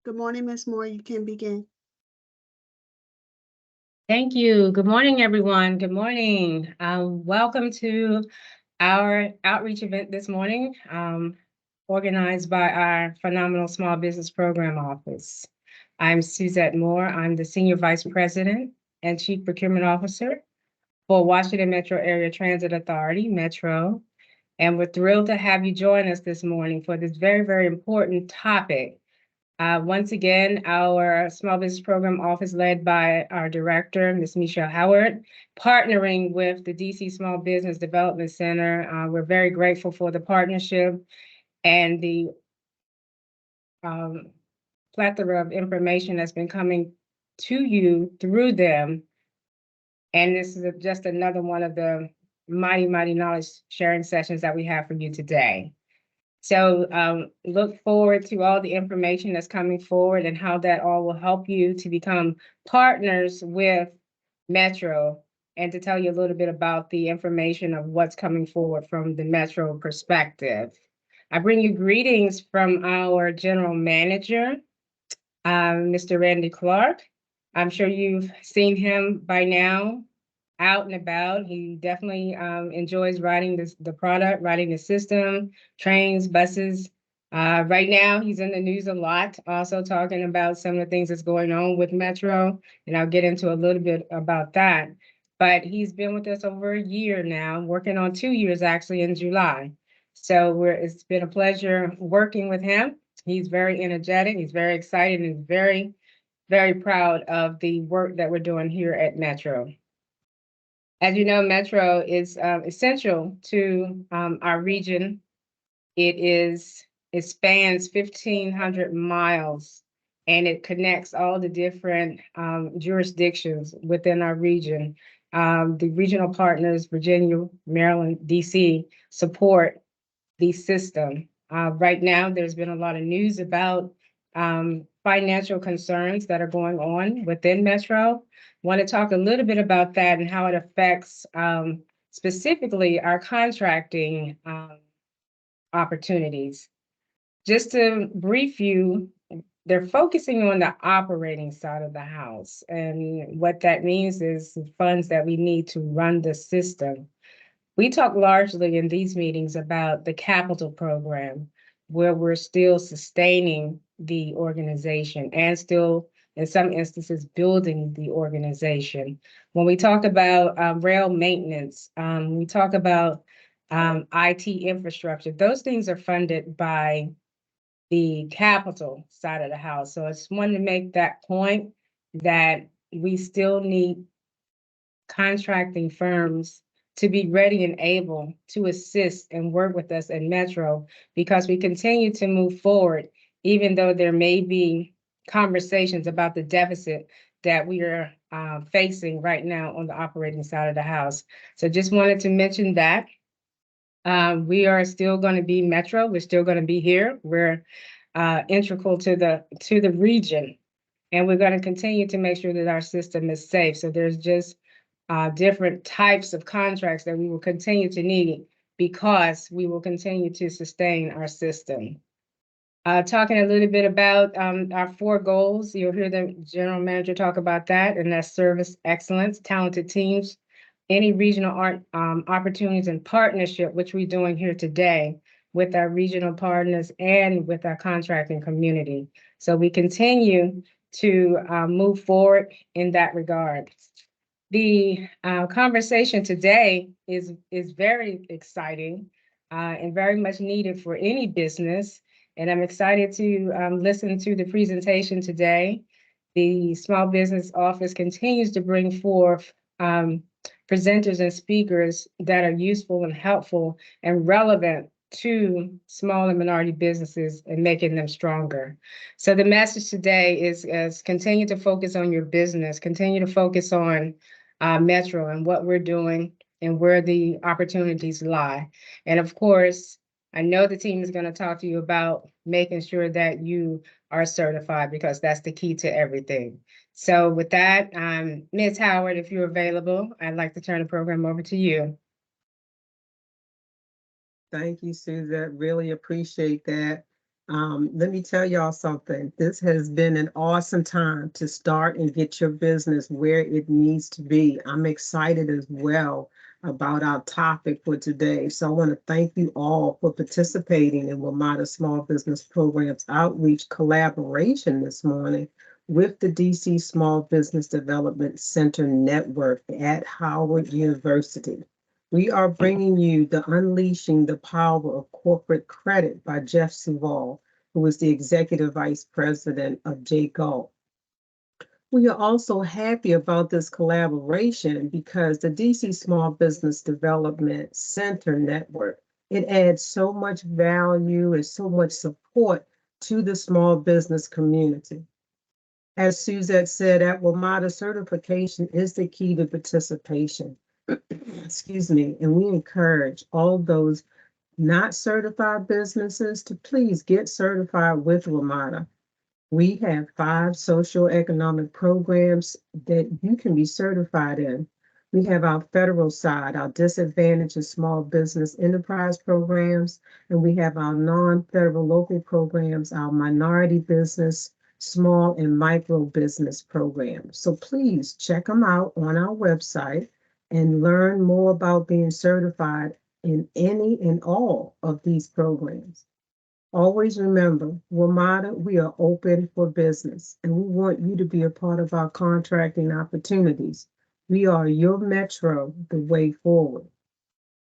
Good morning, Ms. Moore. You can begin. Thank you. Good morning, everyone. Good morning. Welcome to our outreach event this morning, organized by our Phenomenal Small Business Program Office. I'm Suzette Moore. I'm the Senior Vice President and Chief Procurement Officer for Washington Metro Area Transit Authority, Metro. And we're thrilled to have you join us this morning for this very, very important topic. Once again, our Small Business Program Office led by our director, Ms. Michelle Howard, partnering with the DC Small Business Development Center. We're very grateful for the partnership and the um, plethora of information that's been coming to you through them. And this is just another one of the mighty, mighty knowledge sharing sessions that we have for you today. So look forward to all the information that's coming forward and how that all will help you to become partners with Metro and to tell you a little bit about the information of what's coming forward from the Metro perspective. I bring you greetings from our general manager, Mr. Randy Clark. I'm sure you've seen him by now out and about. He definitely enjoys riding the product, riding the system, trains, buses. Right now, he's in the news a lot, also talking about some of the things that's going on with Metro, and I'll get into a little bit about that. But he's been with us over a year now, working on 2 years actually in July. So it's been a pleasure working with him. He's very energetic, he's very excited, and he's very, very proud of the work that we're doing here at Metro. As you know, Metro is essential to our region. It spans 1,500 miles and it connects all the different jurisdictions within our region. The regional partners, Virginia, Maryland, DC, support the system. Right now, there's been a lot of news about financial concerns that are going on within Metro. Want to talk a little bit about that and how it affects specifically our contracting opportunities. Just to brief you, they're focusing on the operating side of the house. And what that means is the funds that we need to run the system. We talk largely in these meetings about the capital program, where we're still sustaining the organization and still, in some instances, building the organization. When we talk about rail maintenance, we talk about IT infrastructure, those things are funded by the capital side of the house. So I just wanted to make that point that we still need contracting firms to be ready and able to assist and work with us at Metro because we continue to move forward, even though there may be conversations about the deficit that we are facing right now on the operating side of the house. So just wanted to mention that. We are still going to be Metro. We're still going to be here. We're integral to the region, and we're going to continue to make sure that our system is safe. So there's just different types of contracts that we will continue to need because we will continue to sustain our system. Talking a little bit about our 4 goals, you'll hear the general manager talk about that, and that's service excellence, talented teams, any regional art opportunities and partnership, which we're doing here today with our regional partners and with our contracting community. So we continue to move forward in that regard. The conversation today is very exciting and very much needed for any business. And I'm excited to listen to the presentation today. The Small Business Office continues to bring forth presenters and speakers that are useful and helpful and relevant to small and minority businesses and making them stronger. So the message today is continue to focus on your business, continue to focus on Metro and what we're doing and where the opportunities lie. And of course, I know the team is going to talk to you about making sure that you are certified because that's the key to everything. So with that, Ms. Howard, if you're available, I'd like to turn the program over to you. Thank you, Suzette. Really appreciate that. Let me tell y'all something. This has been an awesome time to start and get your business where it needs to be. I'm excited as well about our topic for today. So I want to thank you all for participating in WMATA Small Business Programs Outreach Collaboration this morning with the DC Small Business Development Center Network at Howard University. We are bringing you the Unleashing the Power of Corporate Credit by Jeff Suval, who is the Executive Vice President of JGALT. We are also happy about this collaboration because the DC Small Business Development Center Network, it adds so much value and so much support to the small business community. As Suzette said, at WMATA, certification is the key to participation. Excuse me, and we encourage all those not certified businesses to please get certified with WMATA. We have 5 socioeconomic programs that you can be certified in. We have our federal side, our disadvantaged and small business enterprise programs, and we have our non-federal local programs, our minority business, small and micro business programs. So please check them out on our website and learn more about being certified in any and all of these programs. Always remember, WMATA, we are open for business, and we want you to be a part of our contracting opportunities. We are your metro, the way forward.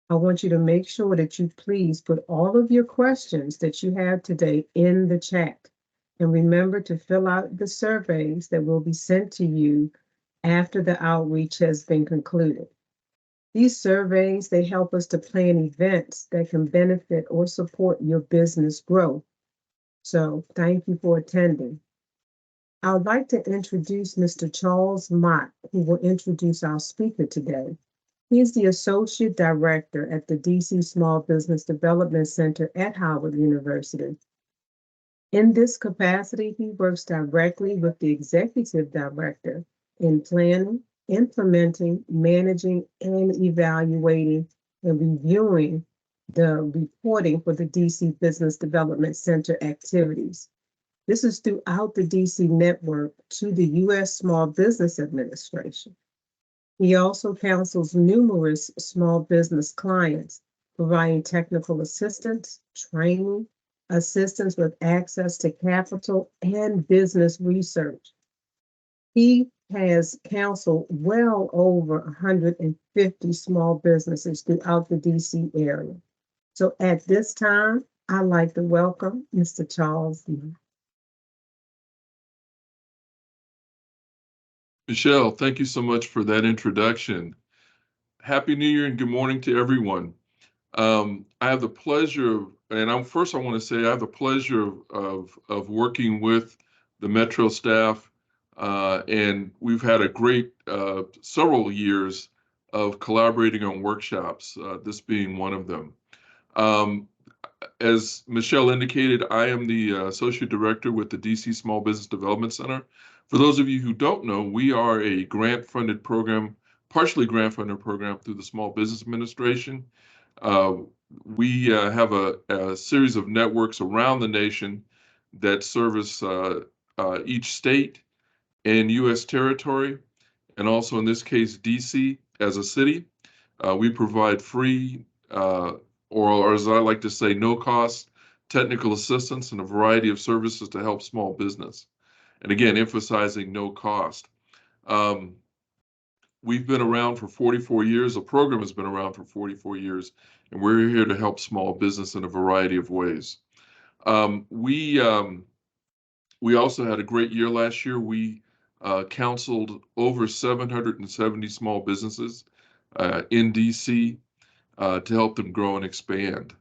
I want you to make sure that you please put all of your questions that you have today in the chat. And remember to fill out the surveys that will be sent to you after the outreach has been concluded. These surveys, they help us to plan events that can benefit or support your business growth. So thank you for attending. I would like to introduce Mr. Charles Mott, who will introduce our speaker today. He is the Associate Director at the DC Small Business Development Center at Howard University. In this capacity, he works directly with the Executive Director in planning, implementing, managing, and evaluating and reviewing the reporting for the DC Business Development Center activities. This is throughout the DC network to the U.S. Small Business Administration. He also counsels numerous small business clients, providing technical assistance, training, assistance with access to capital, and business research. He has counseled well over 150 small businesses throughout the DC area. So at this time, I'd like to welcome Mr. Charles Mott. Michelle, thank you so much for that introduction. Happy New Year and good morning to everyone. I have the pleasure, and I want to say I have the pleasure of working with the Metro staff, and we've had a great several years of collaborating on workshops, this being one of them. As Michelle indicated, I am the Associate Director with the DC Small Business Development Center. For those of you who don't know, we are a grant-funded program, partially grant-funded program through the Small Business Administration. We have a series of networks around the nation that service each state and U.S. territory, and also in this case, DC as a city. We provide free, or as I like to say, no-cost technical assistance and a variety of services to help small business. And again, emphasizing no cost. We've been around for 44 years. The program has been around for 44 years, and we're here to help small business in a variety of ways. We also had a great year last year. We counseled over 770 small businesses in DC to help them grow and expand.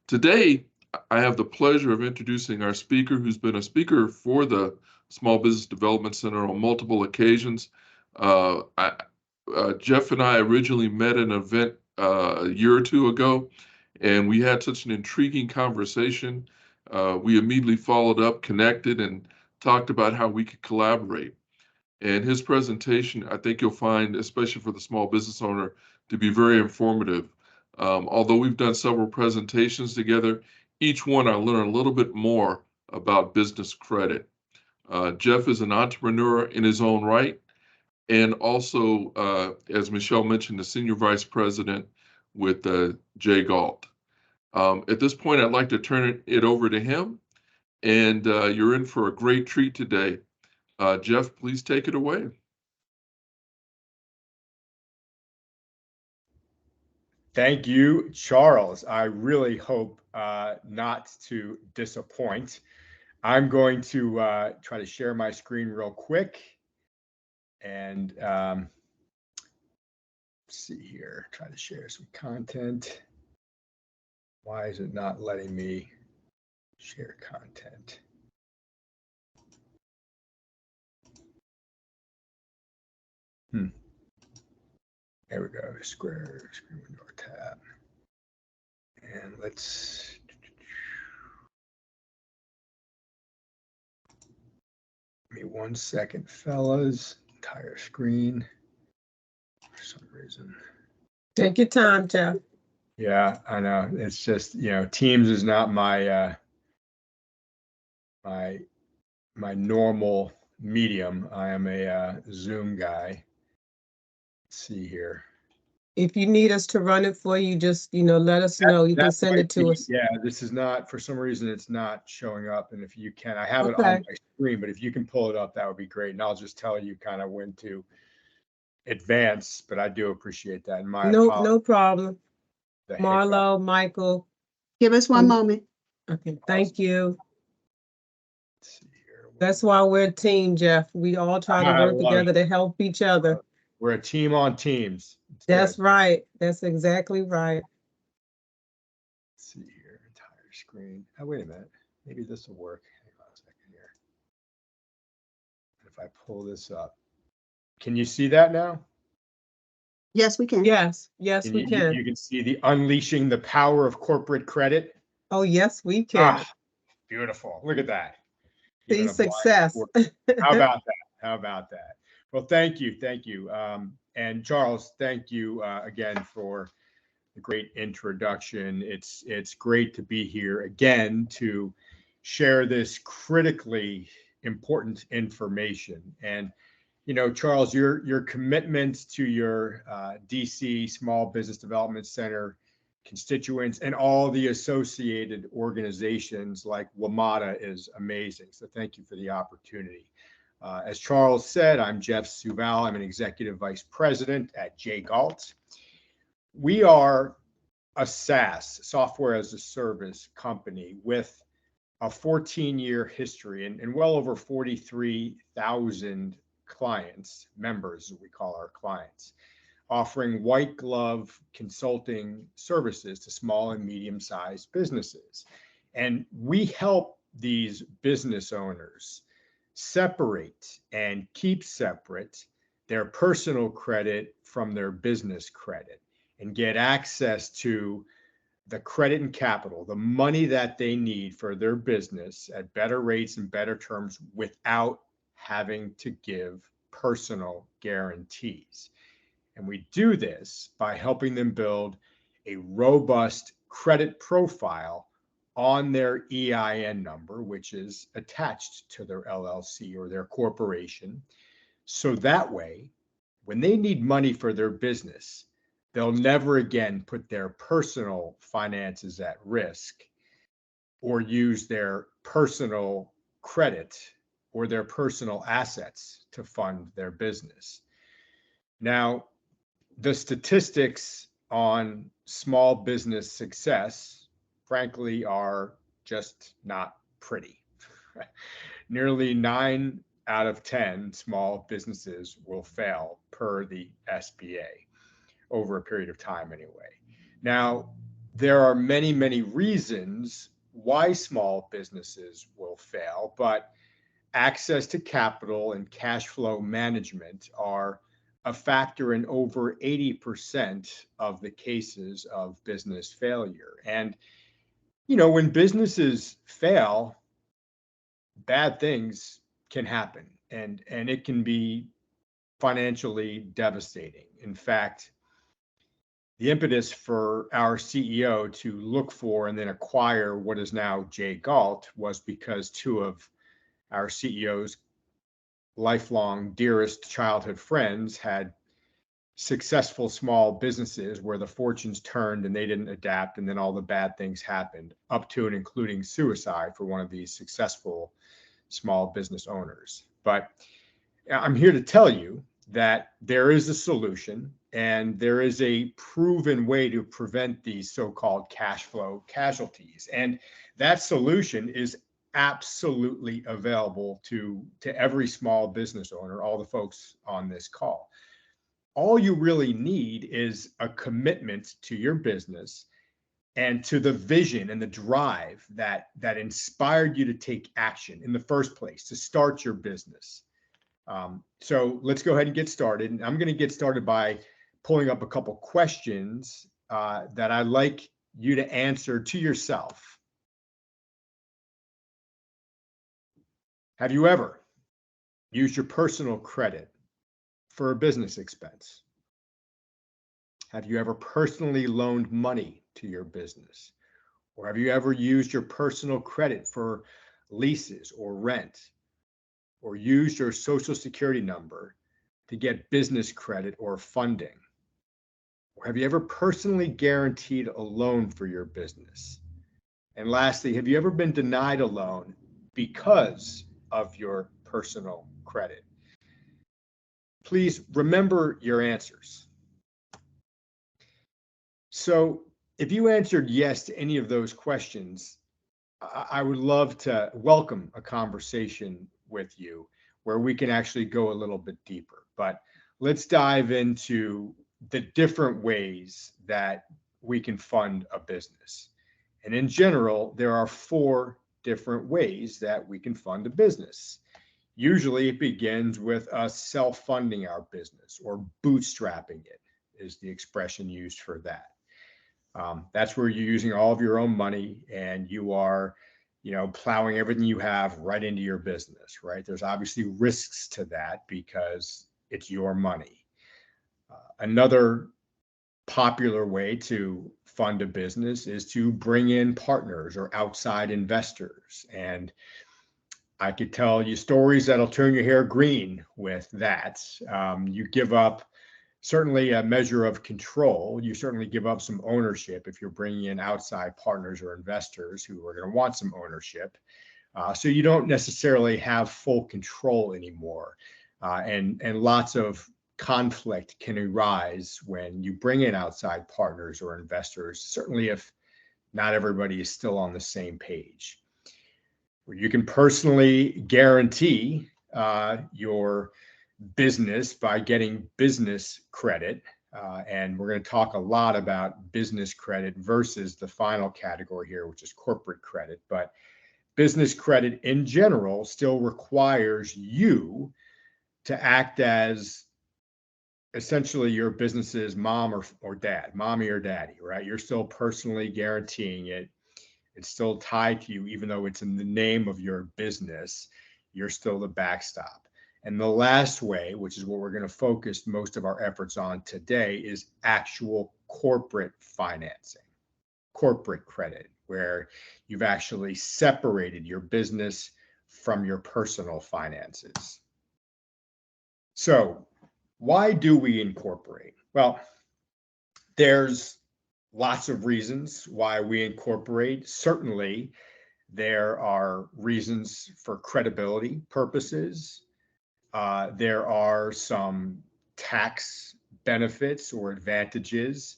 Today, I have the pleasure of introducing our speaker, who's been a speaker for the Small Business Development Center on multiple occasions. Jeff and I originally met at an event a year or two ago, and we had such an intriguing conversation. We immediately followed up, connected, and talked about how we could collaborate. And his presentation, I think you'll find, especially for the small business owner, to be very informative. Although we've done several presentations together, each one, I learn a little bit more about business credit. Jeff is an entrepreneur in his own right, and also, as Michelle mentioned, the Senior Vice President with Jay Galt. At this point, I'd like to turn it over to him, and you're in for a great treat today. Jeff, please take it away. Thank you, Charles. I really hope not to disappoint. I'm going to try to share my screen real quick. And let's see here, try to share some content. Why is it not letting me share content? There we go, screen window tab. And let's, give me 1 second, fellas. Entire screen, for some reason. Take your time, Jeff. Yeah, I know. It's just, Teams is not my my normal medium. I am a Zoom guy. Let's see here. If you need us to run it for you, just, let us know. You can send it to us. Yeah, this is not, for some reason, it's not showing up. And if you can, I have it Okay. on my screen, but if you can pull it up, that would be great. And I'll just tell you kind of when to advance, but I do appreciate that. And my No problem. the hiccup. Marlo, Michael. Give us one moment. Okay, thank you. Let's see here. That's why we're a team, Jeff. We all try to I work love together it. to help each other. We're a team on Teams. It's That's good. right. That's exactly right. Let's see here, entire screen. Oh, wait a minute. Maybe this will work. Hang on a second here. If I pull this up, can you see that now? Yes, we can. Yes, And we can. You can see the unleashing the power of corporate credit. Oh, yes, we can. Ah, beautiful. Look at that. See Even a blind success. sport. How about that? How about that? Well, thank you. Thank you. And Charles, thank you again for the great introduction. It's great to be here again to share this critically important information. And Charles, your commitment to your DC Small Business Development Center constituents and all the associated organizations like WMATA is amazing. So thank you for the opportunity. As Charles said, I'm Jeff Suval. I'm an executive vice president at Jay Galt. We are a SaaS, software as a service company with a 14-year history and well over 43,000 clients, members, we call our clients, offering white glove consulting services to small and medium-sized businesses. And we help these business owners separate and keep separate their personal credit from their business credit and get access to the credit and capital, the money that they need for their business at better rates and better terms without having to give personal guarantees. And we do this by helping them build a robust credit profile on their EIN number, which is attached to their LLC or their corporation. So that way, when they need money for their business, they'll never again put their personal finances at risk or use their personal credit or their personal assets to fund their business. Now, the statistics on small business success, frankly, are just not pretty. Nearly 9 out of 10 small businesses will fail per the SBA over a period of time anyway. Now, there are many, many reasons why small businesses will fail, but access to capital and cash flow management are a factor in over 80% of the cases of business failure. And, when businesses fail, bad things can happen and it can be financially devastating. In fact, the impetus for our CEO to look for and then acquire what is now Jay Galt was because two of our CEO's lifelong dearest childhood friends had successful small businesses where the fortunes turned and they didn't adapt, and then all the bad things happened, up to and including suicide for one of these successful small business owners. But I'm here to tell you that there is a solution, and there is a proven way to prevent these so-called cash flow casualties. And that solution is absolutely available to every small business owner, all the folks on this call. All you really need is a commitment to your business and to the vision and the drive that inspired you to take action in the first place, to start your business. So let's go ahead and get started. And I'm going to get started by pulling up a couple questions that I'd like you to answer to yourself. Have you ever used your personal credit for a business expense? Have you ever personally loaned money to your business? Or have you ever used your personal credit for leases or rent? Or used your social security number to get business credit or funding? Or have you ever personally guaranteed a loan for your business? And lastly, have you ever been denied a loan because of your personal credit? Please remember your answers. So if you answered yes to any of those questions, I would love to welcome a conversation with you where we can actually go a little bit deeper. But let's dive into the different ways that we can fund a business. And in general, there are 4 different ways that we can fund a business. Usually it begins with us self-funding our business, or bootstrapping it is the expression used for that. That's where you're using all of your own money and you are, plowing everything you have right into your business, right? There's obviously risks to that because it's your money. Another popular way to fund a business is to bring in partners or outside investors. And I could tell you stories that'll turn your hair green with that. You give up certainly a measure of control. You certainly give up some ownership if you're bringing in outside partners or investors who are going to want some ownership. So you don't necessarily have full control anymore. And lots of conflict can arise when you bring in outside partners or investors, certainly if not everybody is still on the same page. You can personally guarantee your business by getting business credit. And we're going to talk a lot about business credit versus the final category here, which is corporate credit. But business credit in general still requires you to act as essentially your business's mom or dad, mommy or daddy, right? You're still personally guaranteeing it. It's still tied to you, even though it's in the name of your business, you're still the backstop. And the last way, which is what we're going to focus most of our efforts on today, is actual corporate financing, corporate credit, where you've actually separated your business from your personal finances. So why do we incorporate? Well, there's lots of reasons why we incorporate. Certainly, there are reasons for credibility purposes. There are some tax benefits or advantages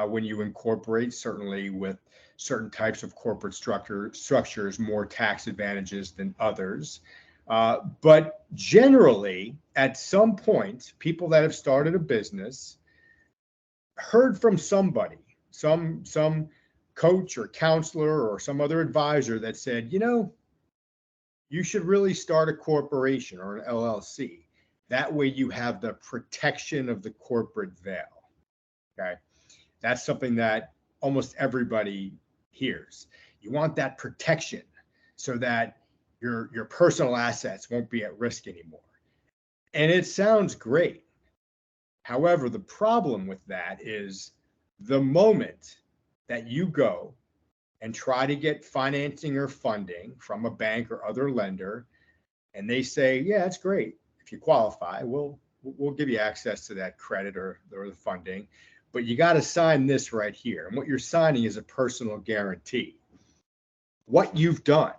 when you incorporate, certainly with certain types of corporate structures, more tax advantages than others. But generally, at some point, people that have started a business heard from somebody, some coach or counselor or some other advisor that said, you should really start a corporation or an LLC. That way you have the protection of the corporate veil. Okay. That's something that almost everybody hears. You want that protection so that your personal assets won't be at risk anymore. And it sounds great. However, the problem with that is The moment that you go and try to get financing or funding from a bank or other lender, and they say, yeah, that's great. If you qualify, we'll give you access to that credit or the funding, but you got to sign this right here. And what you're signing is a personal guarantee. What you've done,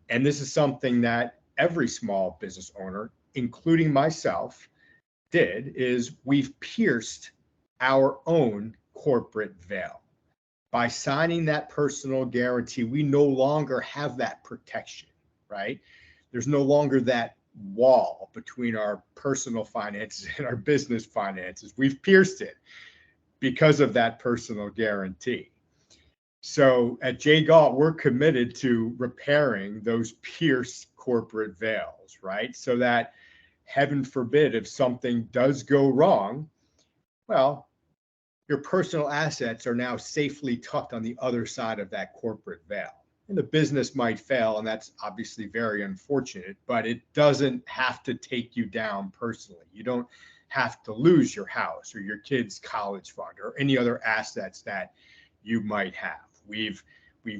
and this is something that every small business owner, including myself, did, is we've pierced our own corporate veil. By signing that personal guarantee, we no longer have that protection, right? There's no longer that wall between our personal finances and our business finances. We've pierced it because of that personal guarantee. So at Jay Galt, we're committed to repairing those pierced corporate veils, right? So that, heaven forbid, if something does go wrong, well, your personal assets are now safely tucked on the other side of that corporate veil. And the business might fail, and that's obviously very unfortunate, but it doesn't have to take you down personally. You don't have to lose your house or your kid's college fund or any other assets that you might have. We've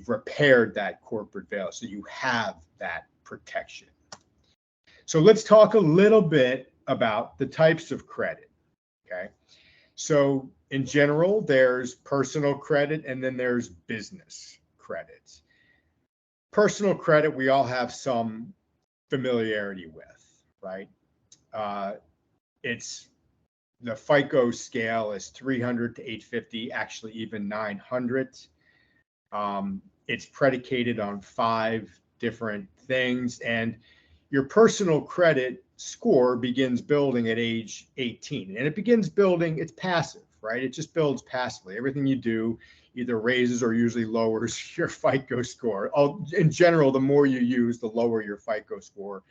repaired that corporate veil, so you have that protection. So let's talk a little bit about the types of credit, okay? So in general, there's personal credit and then there's business credit. Personal credit, we all have some familiarity with, right? It's the FICO scale is 300 to 850, actually even 900. It's predicated on 5 different things, and your personal credit score begins building at age 18, and it begins building, it's passive, right? It just builds passively. Everything you do either raises or usually lowers your FICO score. In general, the more you use, the lower your FICO score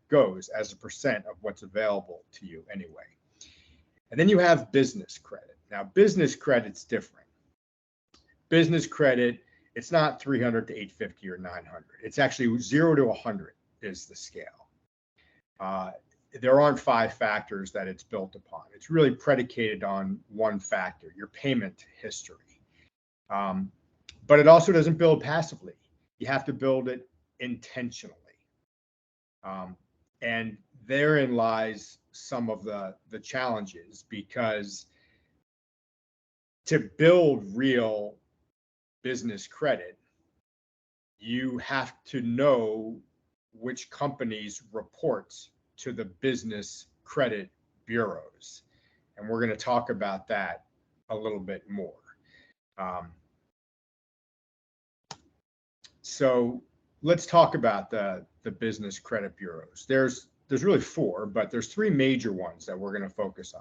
goes as a percent of what's available to you anyway. And then you have business credit. Now, business credit's different. Business credit, it's not 300 to 850 or 900. It's actually 0 to 100 is the scale. There aren't 5 factors that it's built upon. It's really predicated on one factor, your payment history. But it also doesn't build passively. You have to build it intentionally. And therein lies some of the challenges, because to build real business credit, you have to know which companies report to the business credit bureaus. And we're going to talk about that a little bit more. So let's talk about the business credit bureaus. There's really 4, but there's 3 major ones that we're going to focus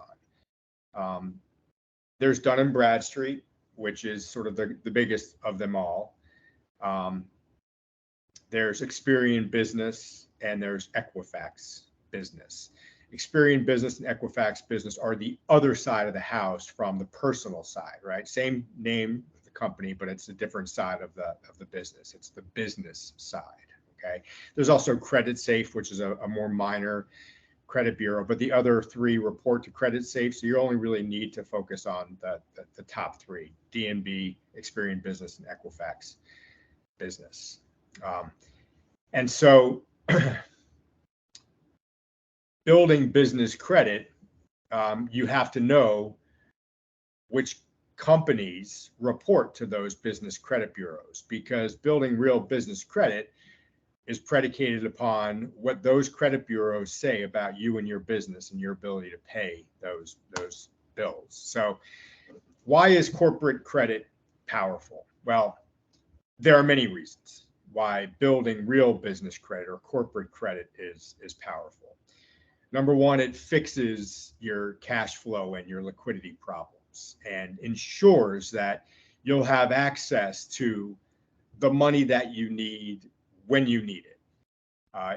on. There's Dun & Bradstreet, which is sort of the biggest of them all. There's Experian Business, and there's Equifax Business. Experian Business and Equifax Business are the other side of the house from the personal side, right? Same name of the company, but it's a different side of the business. It's the business side, okay? There's also Credit Safe, which is a more minor credit bureau, but the other 3 report to Credit Safe, so you only really need to focus on the top 3, D&B, Experian Business, and Equifax Business. And so building business credit, you have to know which companies report to those business credit bureaus, because building real business credit is predicated upon what those credit bureaus say about you and your business and your ability to pay those bills. So why is corporate credit powerful? Well, there are many reasons why building real business credit or corporate credit is powerful. Number one, it fixes your cash flow and your liquidity problems and ensures that you'll have access to the money that you need when you need it.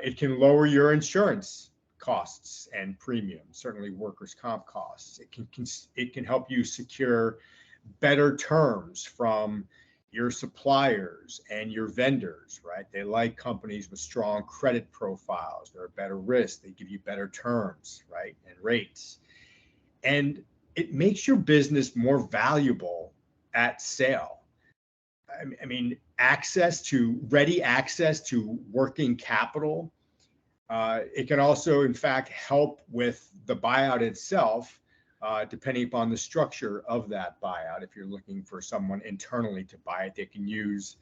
It can lower your insurance costs and premiums, certainly workers' comp costs. It can help you secure better terms from your suppliers and your vendors, right? They like companies with strong credit profiles. They're a better risk. They give you better terms, right? And rates. And it makes your business more valuable at sale. I mean, ready access to working capital. It can also, in fact, help with the buyout itself, depending upon the structure of that buyout. If you're looking for someone internally to buy it, they can use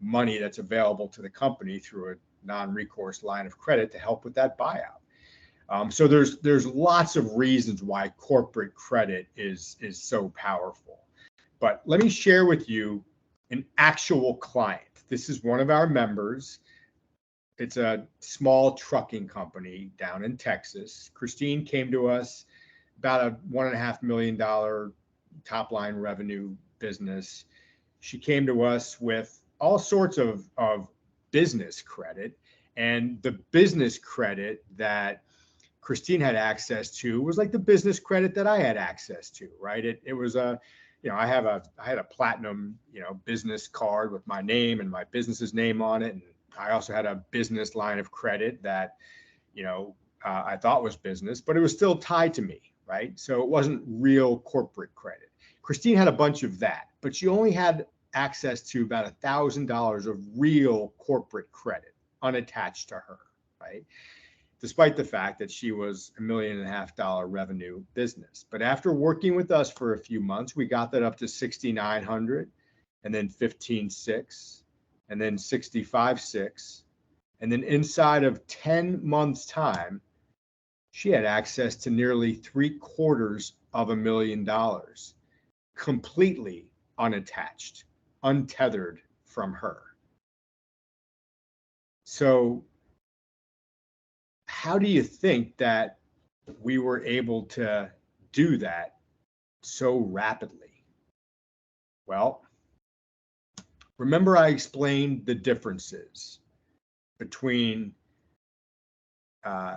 money that's available to the company through a non-recourse line of credit to help with that buyout. So there's lots of reasons why corporate credit is so powerful. But let me share with you an actual client. This is one of our members. It's a small trucking company down in Texas. Christine came to us about a $1.5 million top line revenue business. She came to us with all sorts of business credit, and the business credit that Christine had access to was like the business credit that I had access to, right? It was I had a platinum, business card with my name and my business's name on it. And I also had a business line of credit that, I thought was business, but it was still tied to me, right? So it wasn't real corporate credit. Christine had a bunch of that, but she only had access to about $1,000 of real corporate credit unattached to her, right? Despite the fact that she was $1.5 million revenue business. But after working with us for a few months, we got that up to $6,900, and then $15,600, and then $65,600. And then inside of 10 months' time, she had access to nearly $750,000, completely unattached, untethered from her. So how do you think that we were able to do that so rapidly? Well, remember I explained the differences between, I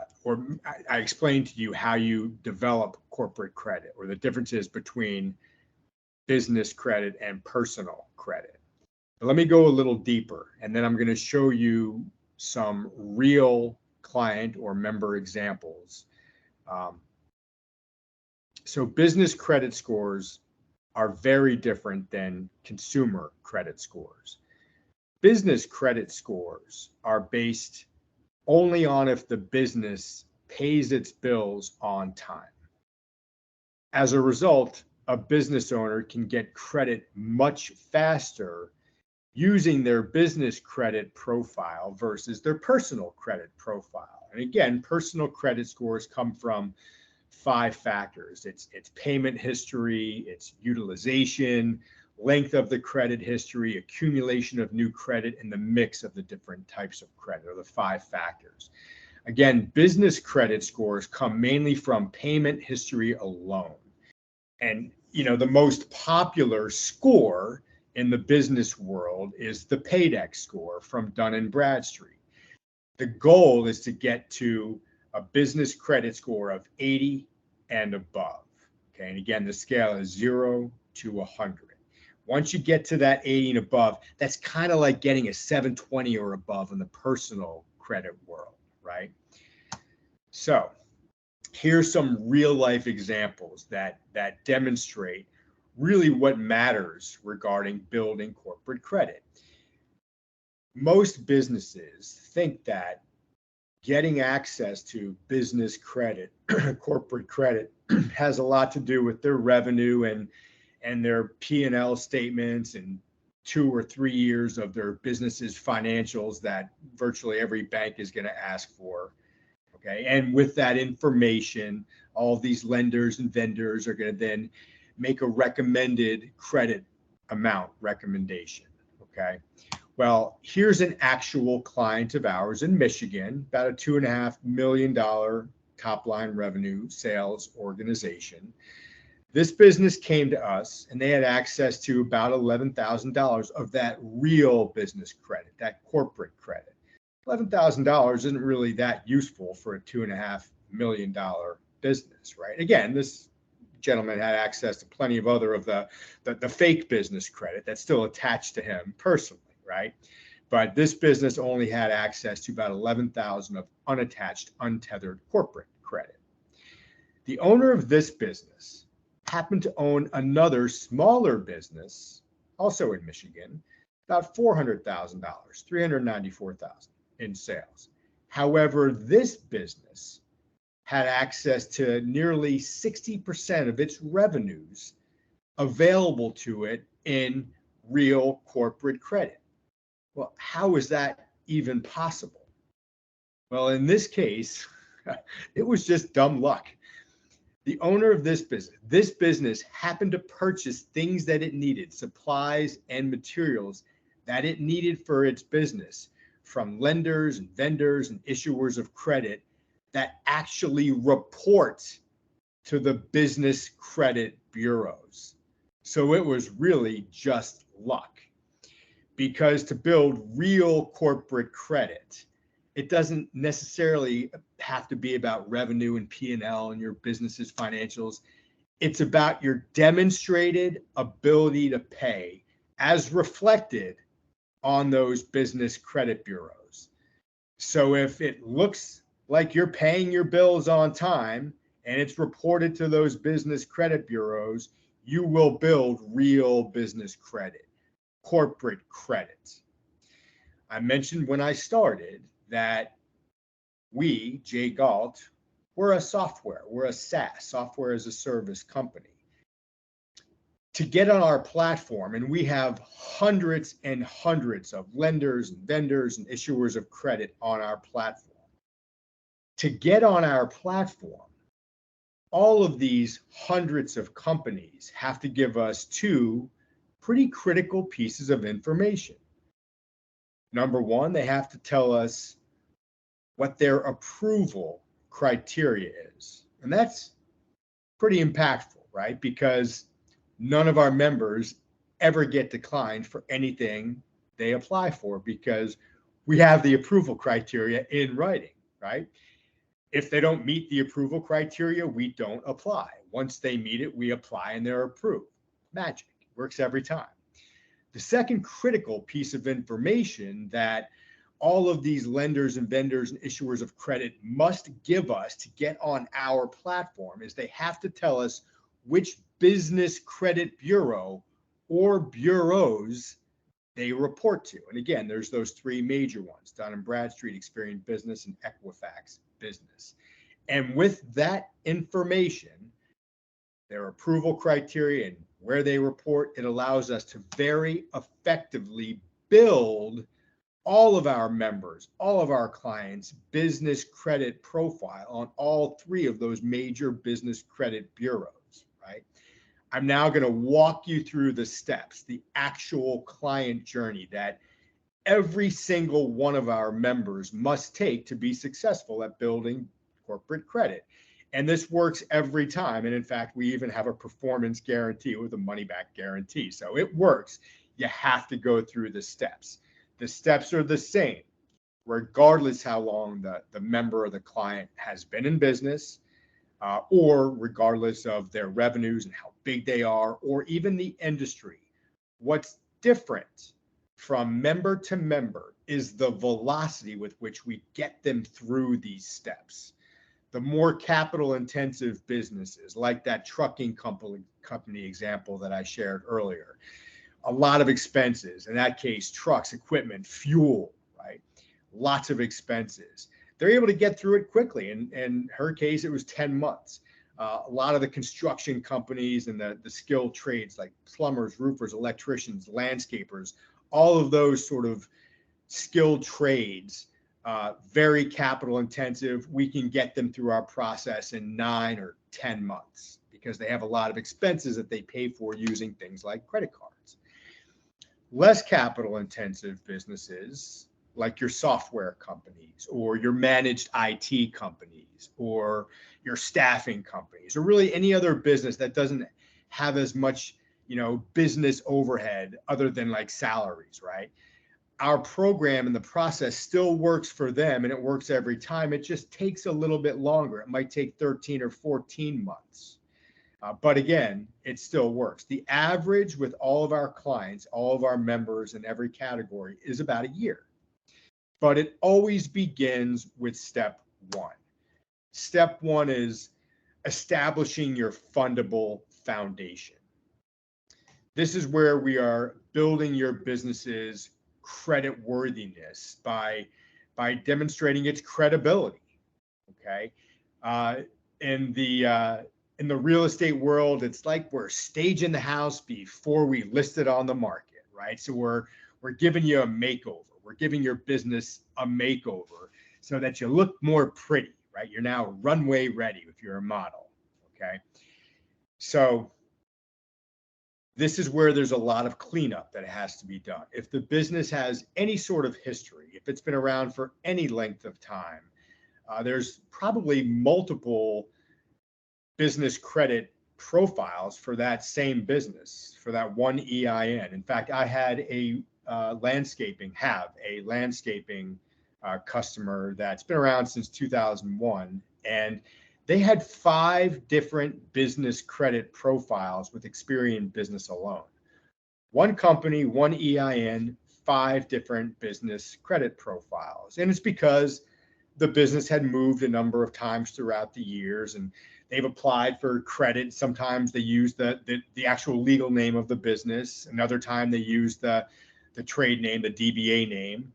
explained to you how you develop corporate credit, or the differences between business credit and personal credit. But let me go a little deeper, and then I'm going to show you some real client or member examples. So business credit scores are very different than consumer credit scores. Business credit scores are based only on if the business pays its bills on time. As a result, a business owner can get credit much faster using their business credit profile versus their personal credit profile. And again, personal credit scores come from 5 factors. It's payment history, it's utilization, length of the credit history, accumulation of new credit, and the mix of the different types of credit, are the 5 factors. Again, business credit scores come mainly from payment history alone. And the most popular score in the business world is the PAYDEX score from Dun & Bradstreet. The goal is to get to a business credit score of 80 and above. Okay, and again, the scale is 0 to 100. Once you get to that 80 and above, that's kind of like getting a 720 or above in the personal credit world, right? So here's some real life examples that demonstrate really what matters regarding building corporate credit. Most businesses think that getting access to business credit, corporate credit, has a lot to do with their revenue and their P&L statements and 2 or 3 years of their business's financials that virtually every bank is going to ask for. Okay, and with that information, all of these lenders and vendors are going to then make a recommended credit amount recommendation. Okay, well, here's an actual client of ours in Michigan, about a $2.5 million top line revenue sales organization. This business came to us and they had access to about $11,000 of that real business credit, that corporate credit. $11,000 isn't really that useful for a $2.5 million business, right? Again, this gentleman had access to plenty of other of the fake business credit that's still attached to him personally, right? But this business only had access to about $11,000 of unattached, untethered corporate credit. The owner of this business happened to own another smaller business, also in Michigan, about $400,000, $394,000 in sales. However, this business had access to nearly 60% of its revenues available to it in real corporate credit. Well, how is that even possible? Well, in this case, it was just dumb luck. The owner of this business happened to purchase things that it needed, supplies and materials that it needed for its business from lenders and vendors and issuers of credit that actually report to the business credit bureaus. So it was really just luck, because to build real corporate credit, it doesn't necessarily have to be about revenue and P&L and your business's financials. It's about your demonstrated ability to pay as reflected on those business credit bureaus. So if it looks like you're paying your bills on time and it's reported to those business credit bureaus, you will build real business credit, corporate credit. I mentioned when I started that we, Jay Galt, we're a SaaS, software as a service company. To get on our platform, and we have hundreds and hundreds of lenders and vendors and issuers of credit on our platform. To get on our platform, all of these hundreds of companies have to give us two pretty critical pieces of information. Number one, they have to tell us what their approval criteria is. And that's pretty impactful, right? Because none of our members ever get declined for anything they apply for, because we have the approval criteria in writing, right? If they don't meet the approval criteria, we don't apply. Once they meet it, we apply and they're approved. Magic. Works every time. The second critical piece of information that all of these lenders and vendors and issuers of credit must give us to get on our platform is they have to tell us which business credit bureau or bureaus they report to. And again, there's those three major ones: Dun & Bradstreet, Experian Business, and Equifax Business. And with that information, their approval criteria and where they report, it allows us to very effectively build all of our members, all of our clients' business credit profile on all three of those major business credit bureaus, right? I'm now going to walk you through the steps, the actual client journey that every single one of our members must take to be successful at building corporate credit. And this works every time. And in fact, we even have a performance guarantee with a money back guarantee. So it works. You have to go through the steps. The steps are the same, regardless how long the member or the client has been in business, or regardless of their revenues and how big they are, or even the industry. What's different from member to member is the velocity with which we get them through these steps. The more capital intensive businesses, like that trucking company example that I shared earlier, a lot of expenses, in that case, trucks, equipment, fuel, right? Lots of expenses. They're able to get through it quickly. In her case, it was 10 months. A lot of the construction companies and the skilled trades like plumbers, roofers, electricians, landscapers, all of those sort of skilled trades, very capital intensive. We can get them through our process in 9 or 10 months because they have a lot of expenses that they pay for using things like credit cards. Less capital intensive businesses like your software companies or your managed IT companies or your staffing companies, or really any other business that doesn't have as much, business overhead other than like salaries, right? Our program and the process still works for them, and it works every time. It just takes a little bit longer. It might take 13 or 14 months. But again, it still works. The average with all of our clients, all of our members in every category is about a year. But it always begins with step one. Step one is establishing your fundable foundation. This is where we are building your business's credit worthiness by demonstrating its credibility. Okay, in the real estate world, it's like we're staging the house before we list it on the market, right? So we're giving you a makeover. We're giving your business a makeover so that you look more pretty, right? You're now runway ready if you're a model. Okay, so this is where there's a lot of cleanup that has to be done. If the business has any sort of history, if it's been around for any length of time, there's probably multiple business credit profiles for that same business, for that one EIN. In fact, I had a landscaping customer that's been around since 2001, and they had 5 different business credit profiles with Experian Business alone. One company, one EIN, 5 different business credit profiles. And it's because the business had moved a number of times throughout the years, and they've applied for credit. Sometimes they use the actual legal name of the business. Another time they use the trade name, the DBA name.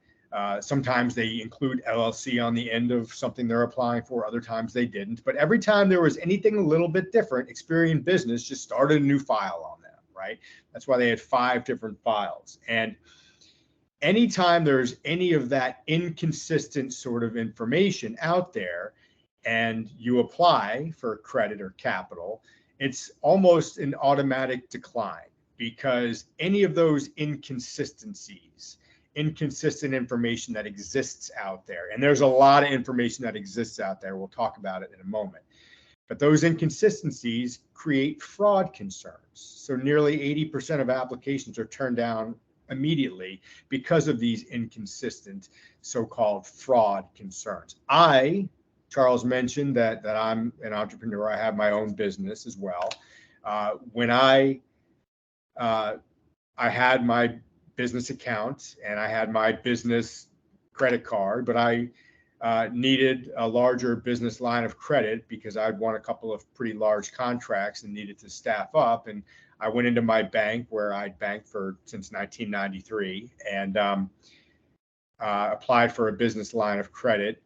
Sometimes they include LLC on the end of something they're applying for. Other times they didn't. But every time there was anything a little bit different, Experian Business just started a new file on them, right? That's why they had 5 different files. And anytime there's any of that inconsistent sort of information out there and you apply for credit or capital, it's almost an automatic decline, because any of those inconsistencies, inconsistent information that exists out there, and there's a lot of information that exists out there, we'll talk about it in a moment, but those inconsistencies create fraud concerns. So nearly 80% of applications are turned down immediately because of these inconsistent so-called fraud concerns. Charles mentioned that I'm an entrepreneur. I have my own business as well. When I had my business account and I had my business credit card, but I needed a larger business line of credit because I'd won a couple of pretty large contracts and needed to staff up. And I went into my bank, where I'd banked since 1993, and applied for a business line of credit,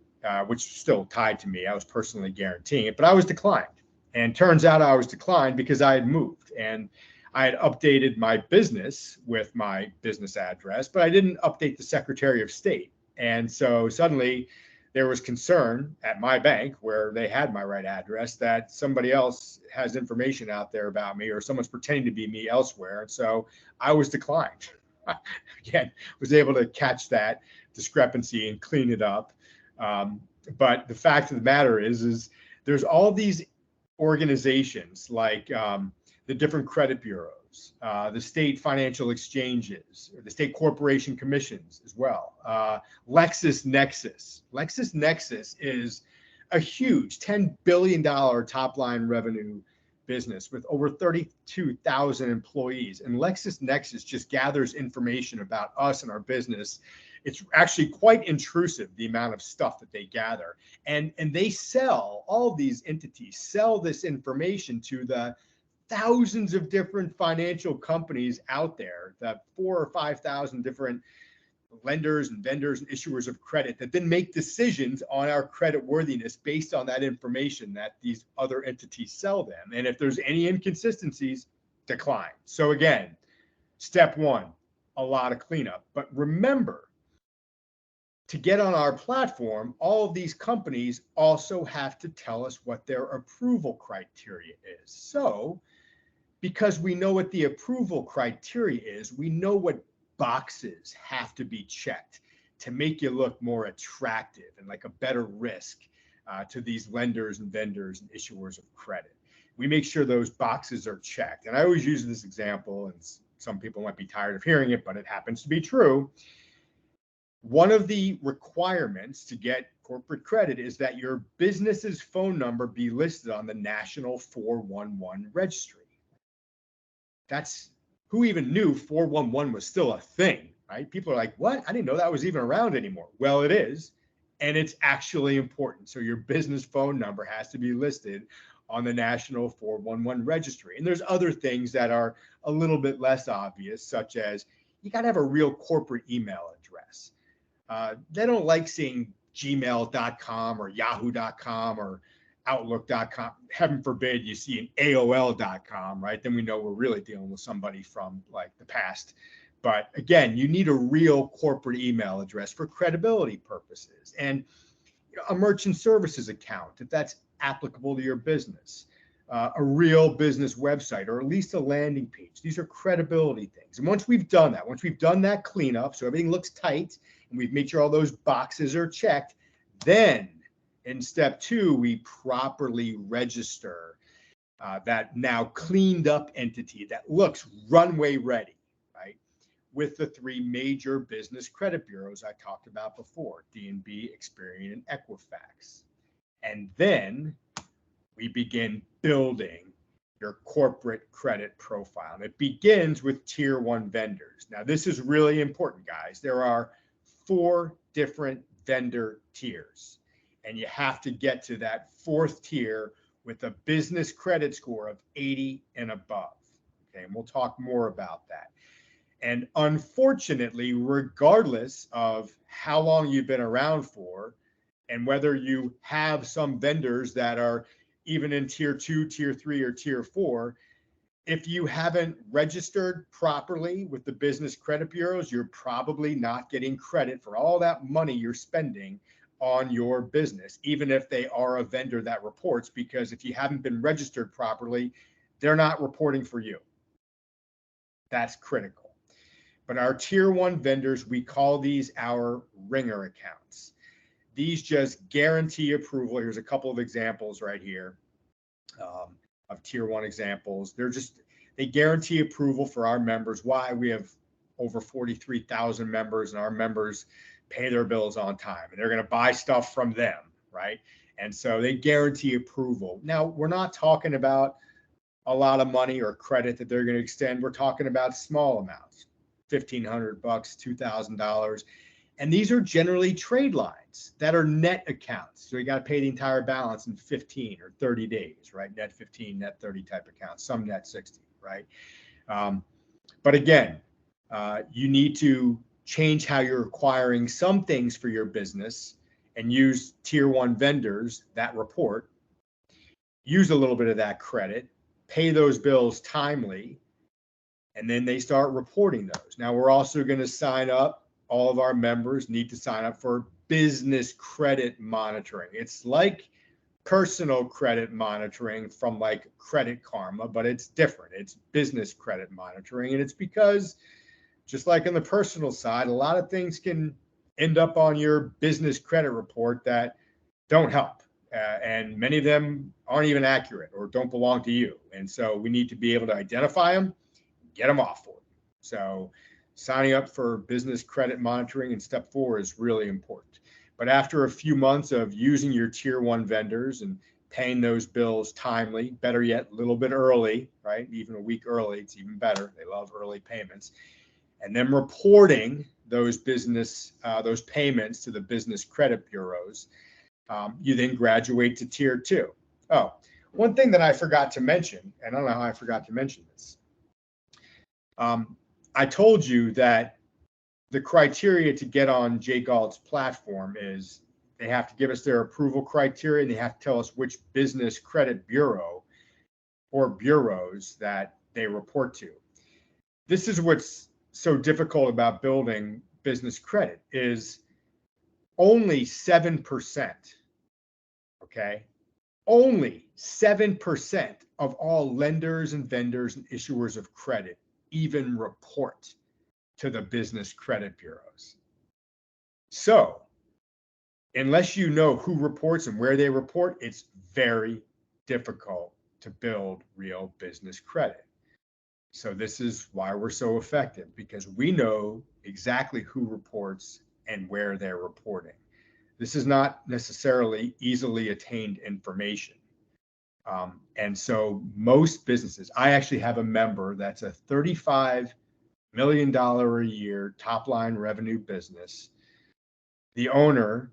which was still tied to me. I was personally guaranteeing it, but I was declined. And turns out I was declined because I had moved and I had updated my business with my business address, but I didn't update the Secretary of State. And so suddenly there was concern at my bank, where they had my right address, that somebody else has information out there about me, or someone's pretending to be me elsewhere. And so I was declined. Again, was able to catch that discrepancy and clean it up. But the fact of the matter is there's all these organizations like the different credit bureaus, the state financial exchanges, the state corporation commissions as well. LexisNexis. LexisNexis is a huge $10 billion top line revenue business with over 32,000 employees. And LexisNexis just gathers information about us and our business. It's actually quite intrusive, the amount of stuff that they gather. And they sell, all these entities sell this information to the thousands of different financial companies out there, the 4,000 or 5,000 different lenders and vendors and issuers of credit that then make decisions on our credit worthiness based on that information that these other entities sell them. And if there's any inconsistencies, decline. So again, step 1, a lot of cleanup. But remember, to get on our platform, all of these companies also have to tell us what their approval criteria is. So because we know what the approval criteria is, we know what boxes have to be checked to make you look more attractive and like a better risk to these lenders and vendors and issuers of credit. We make sure those boxes are checked. And I always use this example, and some people might be tired of hearing it, but it happens to be true. One of the requirements to get corporate credit is that your business's phone number be listed on the National 411 registry. That's, who even knew 411 was still a thing, right? People are like, what? I didn't know that was even around anymore. Well, it is, and it's actually important. So your business phone number has to be listed on the National 411 registry. And there's other things that are a little bit less obvious, such as you got to have a real corporate email address. They don't like seeing gmail.com or yahoo.com or outlook.com. Heaven forbid you see an AOL.com, right? Then we know we're really dealing with somebody from like the past. But again, you need a real corporate email address for credibility purposes, and a merchant services account, if that's applicable to your business, a real business website, or at least a landing page. These are credibility things. And once we've done that cleanup, so everything looks tight and we've made sure all those boxes are checked, then in step 2, we properly register that now cleaned up entity that looks runway ready, right? With the 3 major business credit bureaus I talked about before, D&B, Experian, and Equifax. And then we begin building your corporate credit profile. And it begins with tier 1 vendors. Now, this is really important, guys. There are 4 different vendor tiers, and you have to get to that 4th tier with a business credit score of 80 and above. Okay, and we'll talk more about that. And unfortunately, regardless of how long you've been around for, and whether you have some vendors that are even in tier 2, tier 3, or tier 4, if you haven't registered properly with the business credit bureaus, you're probably not getting credit for all that money you're spending on your business, even if they are a vendor that reports, because if you haven't been registered properly, they're not reporting for you. That's critical. But our tier 1 vendors, we call these our ringer accounts. These just guarantee approval. Here's a couple of examples right here of tier 1 examples. They guarantee approval for our members. Why? We have over 43,000 members, and our members pay their bills on time, and they're going to buy stuff from them, right? And so they guarantee approval. Now, we're not talking about a lot of money or credit that they're going to extend. We're talking about small amounts, $1,500, $2,000. And these are generally trade lines that are net accounts. So you got to pay the entire balance in 15 or 30 days, right? Net 15, net 30 type accounts, some net 60, right? But again, you need to change how you're acquiring some things for your business and use tier 1 vendors that report, use a little bit of that credit, pay those bills timely, and then they start reporting those. Now, we're also going to sign up. All of our members need to sign up for business credit monitoring. It's like personal credit monitoring from like Credit Karma, but it's different. It's business credit monitoring. And it's because, just like on the personal side, a lot of things can end up on your business credit report that don't help. And many of them aren't even accurate or don't belong to you. And so we need to be able to identify them, get them off for you. So signing up for business credit monitoring in step 4 is really important. But after a few months of using your tier 1 vendors and paying those bills timely, better yet, a little bit early, right? Even a week early, it's even better. They love early payments. And then reporting those those payments to the business credit bureaus, you then graduate to tier 2. Oh, one thing that I forgot to mention, and I don't know how I forgot to mention this. I told you that the criteria to get on Jay Galt's platform is they have to give us their approval criteria, and they have to tell us which business credit bureau or bureaus that they report to. This is what's so difficult about building business credit is only 7%, okay? Only 7% of all lenders and vendors and issuers of credit even report to the business credit bureaus. So unless you know who reports and where they report, it's very difficult to build real business credit. So this is why we're so effective, because we know exactly who reports and where they're reporting. This is not necessarily easily attained information. And so most businesses, I actually have a member that's a $35 million a year top line revenue business. The owner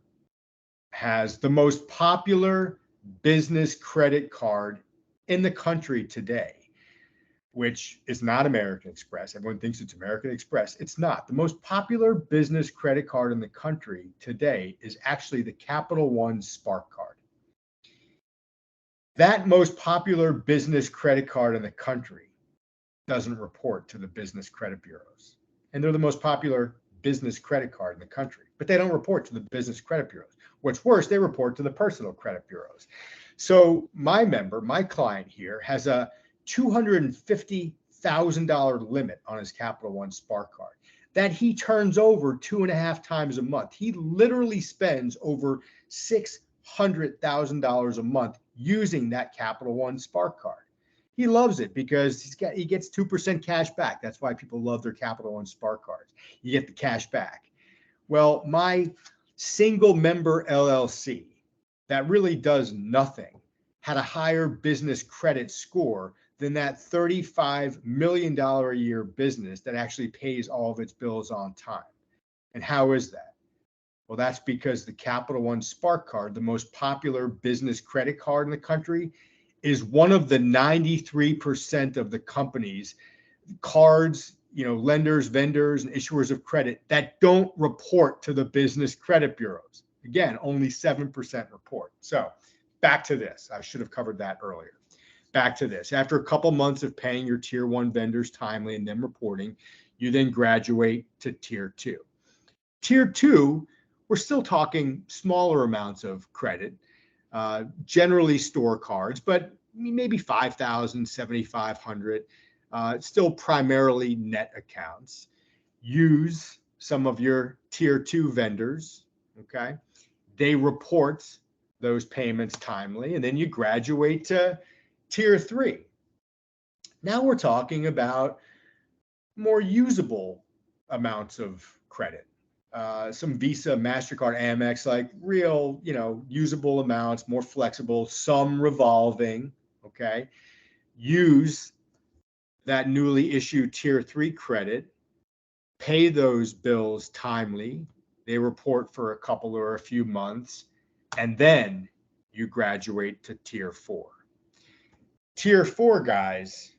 has the most popular business credit card in the country today, which is not American Express. Everyone thinks it's American Express. It's not. The most popular business credit card in the country today is actually the Capital One Spark Card. That most popular business credit card in the country doesn't report to the business credit bureaus. And they're the most popular business credit card in the country, but they don't report to the business credit bureaus. What's worse, they report to the personal credit bureaus. So my client here has a $250,000 limit on his Capital One Spark Card that he turns over 2.5 times a month. He literally spends over $600,000 a month using that Capital One Spark Card. He loves it because he gets 2% cash back. That's why people love their Capital One Spark Cards. You get the cash back. Well, my single member LLC that really does nothing had a higher business credit score than that $35 million a year business that actually pays all of its bills on time. And how is that? Well, that's because the Capital One Spark Card, the most popular business credit card in the country, is one of the 93% of the companies, cards, lenders, vendors, and issuers of credit that don't report to the business credit bureaus. Again, only 7% report. So back to this. I should have covered that earlier. Back to this. After a couple months of paying your tier 1 vendors timely and then reporting, you then graduate to tier 2. Tier 2, we're still talking smaller amounts of credit, generally store cards, but maybe 5,000, 7,500, still primarily net accounts. Use some of your tier 2 vendors, okay? They report those payments timely, and then you graduate to tier 3. Now we're talking about more usable amounts of credit. Some Visa, MasterCard, Amex, like real, usable amounts, more flexible, some revolving, okay? Use that newly issued tier 3 credit, pay those bills timely. They report for a couple or a few months, and then you graduate to tier 4. Tier 4, guys,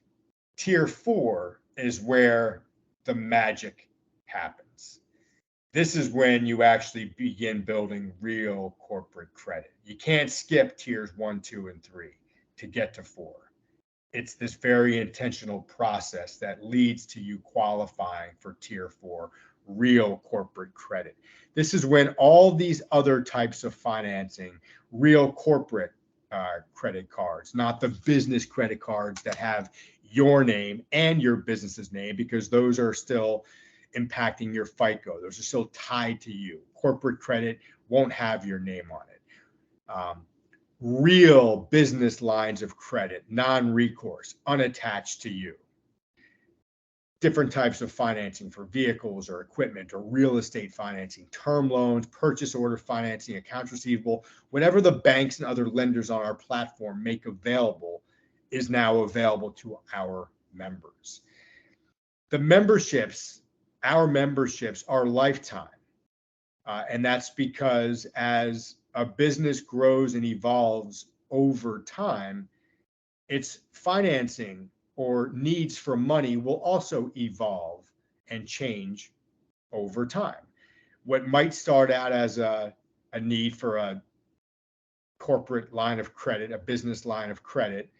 tier 4 is where the magic happens. This is when you actually begin building real corporate credit. You can't skip tiers 1, 2, and 3 to get to 4. It's this very intentional process that leads to you qualifying for tier 4, real corporate credit. This is when all these other types of financing, real corporate credit cards, not the business credit cards that have your name and your business's name, because those are still impacting your FICO. Those are still tied to you. Corporate credit won't have your name on it. Real business lines of credit, non-recourse, unattached to you. Different types of financing for vehicles or equipment or real estate financing, term loans, purchase order financing, accounts receivable, whatever the banks and other lenders on our platform make available is now available to our members. The memberships, our memberships are lifetime. And that's because as a business grows and evolves over time, its financing or needs for money will also evolve and change over time. What might start out as a need for a corporate line of credit, a business line of credit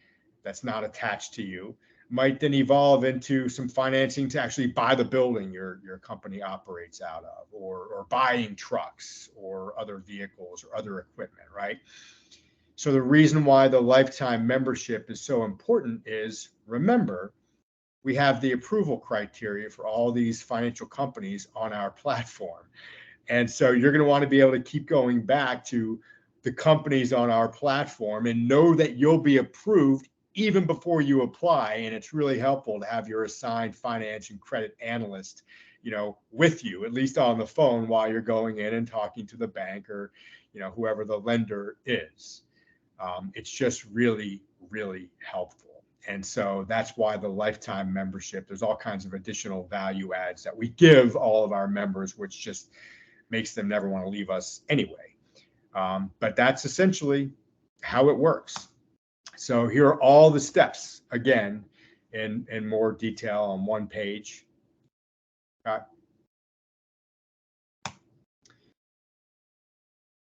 that's not attached to you, might then evolve into some financing to actually buy the building your company operates out of, or buying trucks or other vehicles or other equipment, right? So the reason why the lifetime membership is so important is, remember, we have the approval criteria for all these financial companies on our platform. And so you're going to want to be able to keep going back to the companies on our platform and know that you'll be approved even before you apply. And it's really helpful to have your assigned finance and credit analyst, with you, at least on the phone, while you're going in and talking to the bank or, whoever the lender is. It's just really, really helpful. And so that's why the lifetime membership, there's all kinds of additional value adds that we give all of our members, which just makes them never want to leave us anyway. But that's essentially how it works. So here are all the steps, again, in more detail on one page.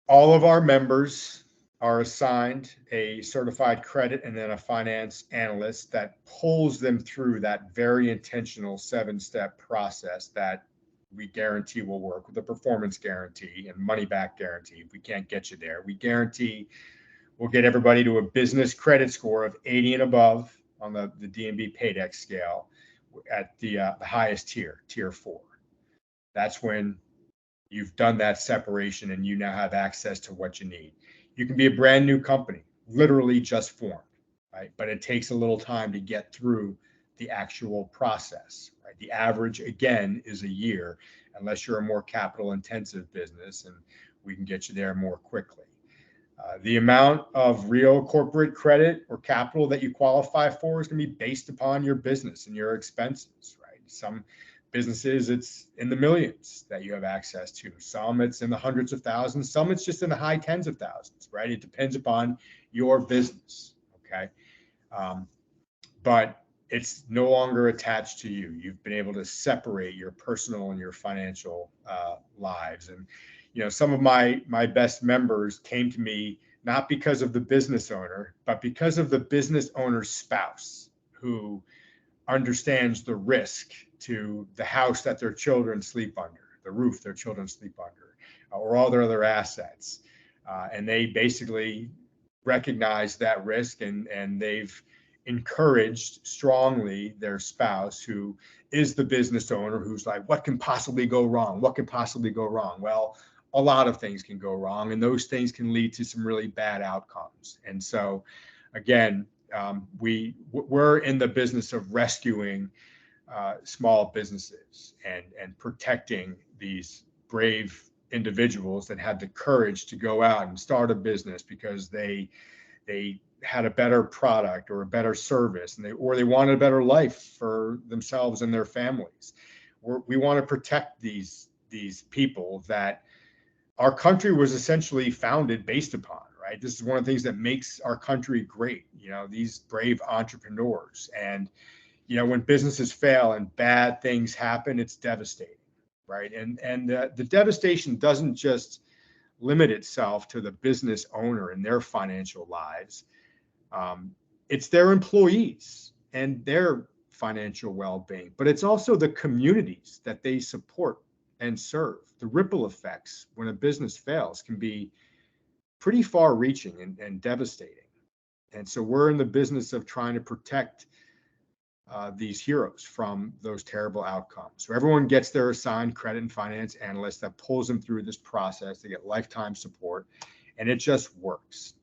All of our members are assigned a certified credit and then a finance analyst that pulls them through that very intentional 7-step process that we guarantee will work, with a performance guarantee and money back guarantee. If we can't get you there, we guarantee we'll get everybody to a business credit score of 80 and above on the D&B Paydex scale at the highest tier, tier 4. That's when you've done that separation and you now have access to what you need. You can be a brand new company, literally just formed, right? But it takes a little time to get through the actual process, right? The average, again, is a year, unless you're a more capital intensive business, and we can get you there more quickly. The amount of real corporate credit or capital that you qualify for is going to be based upon your business and your expenses, right? Some businesses, it's in the millions that you have access to. Some it's in the hundreds of thousands. Some it's just in the high tens of thousands, right? It depends upon your business, okay? But it's no longer attached to you. You've been able to separate your personal and your financial lives. And you know, some of my best members came to me not because of the business owner, but because of the business owner's spouse, who understands the risk to the house that their children sleep under, the roof their children sleep under, or all their other assets. And they basically recognize that risk, and they've encouraged strongly their spouse, who is the business owner, who's like, what can possibly go wrong? What can possibly go wrong? Well, a lot of things can go wrong, and those things can lead to some really bad outcomes. And so, again, we're in the business of rescuing small businesses and protecting these brave individuals that had the courage to go out and start a business because they had a better product or a better service, and they wanted a better life for themselves and their families. We want to protect these people that our country was essentially founded based upon, right? This is one of the things that makes our country great, you know, these brave entrepreneurs. And, you know, when businesses fail and bad things happen, it's devastating, right? And the devastation doesn't just limit itself to the business owner and their financial lives. It's their employees and their financial well-being, but it's also the communities that they support and serve. The ripple effects when a business fails can be pretty far-reaching and devastating. And so we're in the business of trying to protect these heroes from those terrible outcomes. So everyone gets their assigned credit and finance analyst that pulls them through this process. They get lifetime support, and it just works.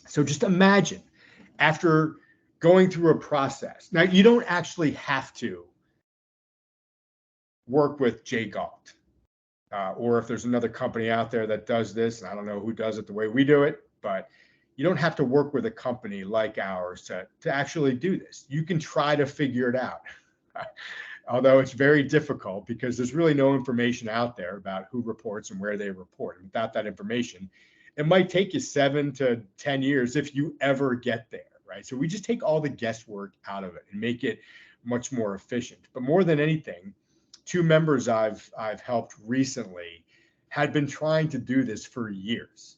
So just imagine, after going through a process, now you don't actually have to work with Jay Galt, or if there's another company out there that does this, and I don't know who does it the way we do it, but you don't have to work with a company like ours to actually do this. You can try to figure it out, although it's very difficult because there's really no information out there about who reports and where they report. And without that information, it might take you 7 to 10 years if you ever get there, right? So we just take all the guesswork out of it and make it much more efficient. But more than anything, 2 members I've helped recently had been trying to do this for years.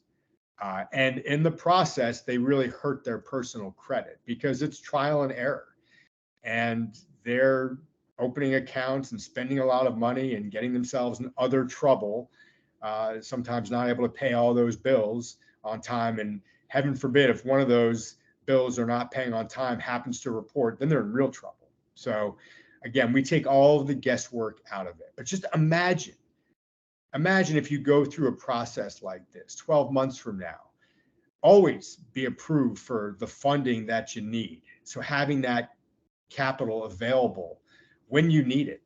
And in the process, they really hurt their personal credit because it's trial and error. And they're opening accounts and spending a lot of money and getting themselves in other trouble, sometimes not able to pay all those bills on time. And heaven forbid, if one of those bills they're not paying on time happens to report, then they're in real trouble. So again, we take all of the guesswork out of it. But just imagine if you go through a process like this 12 months from now. Always be approved for the funding that you need. So having that capital available when you need it,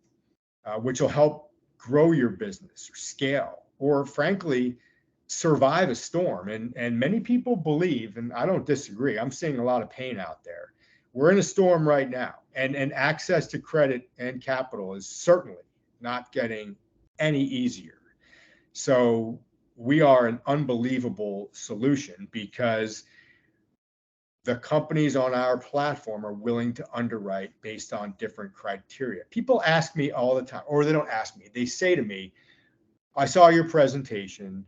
which will help grow your business or scale, or frankly, survive a storm. And many people believe, and I don't disagree, I'm seeing a lot of pain out there. We're in a storm right now, and access to credit and capital is certainly not getting any easier. So we are an unbelievable solution because the companies on our platform are willing to underwrite based on different criteria. People ask me all the time, or they don't ask me, they say to me, I saw your presentation,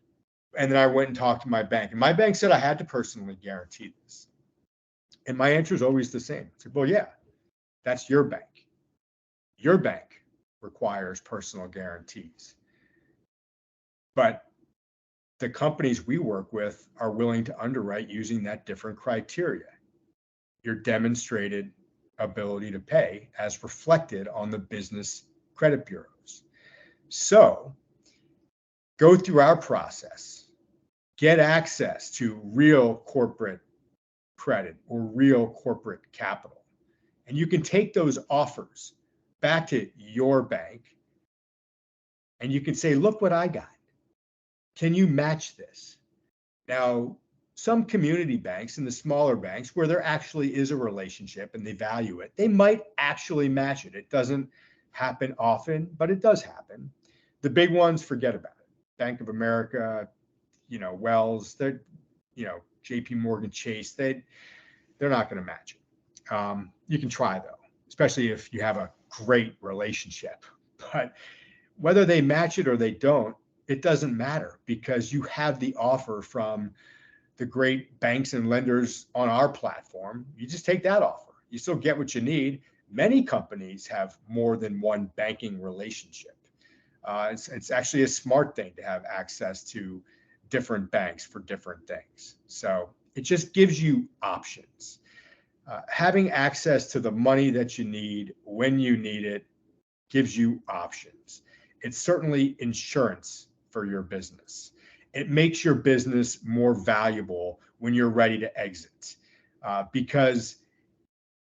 and then I went and talked to my bank. And my bank said I had to personally guarantee this. And my answer is always the same. It's like, well, yeah, that's your bank. Your bank requires personal guarantees. But the companies we work with are willing to underwrite using that different criteria. Your demonstrated ability to pay as reflected on the business credit bureaus. So go through our process, get access to real corporate credit or real corporate capital. And you can take those offers back to your bank and you can say, look what I got. Can you match this? Now, some community banks and the smaller banks where there actually is a relationship and they value it, they might actually match it. It doesn't happen often, but it does happen. The big ones, forget about it. Bank of America, Wells, they're, JP Morgan Chase, they're not going to match it. You can try though, especially if you have a great relationship. But whether they match it or they don't, it doesn't matter because you have the offer from the great banks and lenders on our platform. You just take that offer. You still get what you need. Many companies have more than one banking relationship. It's actually a smart thing to have access to different banks for different things. So it just gives you options. Having access to the money that you need when you need it gives you options. It's certainly insurance for your business. It makes your business more valuable when you're ready to exit, because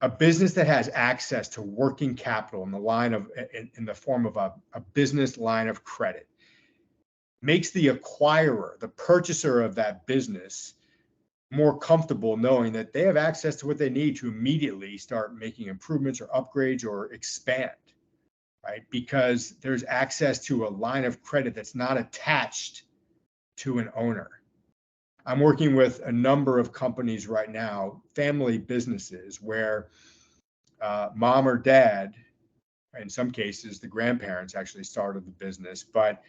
a business that has access to working capital in the form of a business line of credit makes the acquirer, the purchaser of that business, more comfortable knowing that they have access to what they need to immediately start making improvements or upgrades or expand, right? Because there's access to a line of credit that's not attached to an owner. I'm working with a number of companies right now, family businesses, where mom or dad, in some cases, the grandparents actually started the business, but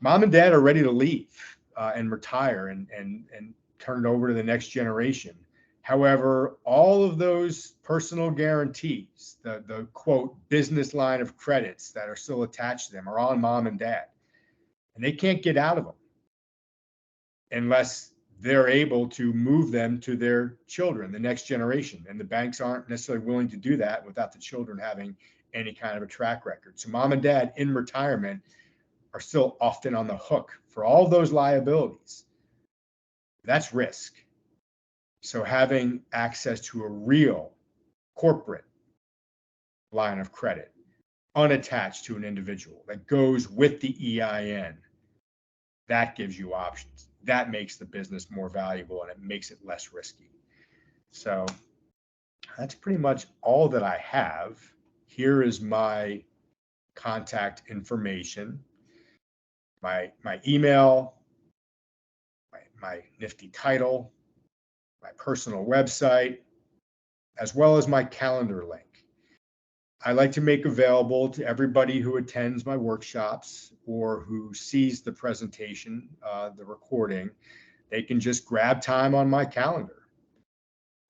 mom and dad are ready to leave and retire and turn it over to the next generation. However, all of those personal guarantees, the quote, business line of credits that are still attached to them are on mom and dad. And they can't get out of them unless they're able to move them to their children, the next generation. And the banks aren't necessarily willing to do that without the children having any kind of a track record. So mom and dad in retirement are still often on the hook for all those liabilities. That's risk. So having access to a real corporate line of credit, unattached to an individual, that goes with the EIN, that gives you options. That makes the business more valuable and it makes it less risky. So that's pretty much all that I have. Here is my contact information, my email, my nifty title, my personal website, as well as my calendar link. I like to make available to everybody who attends my workshops or who sees the presentation, the recording, they can just grab time on my calendar.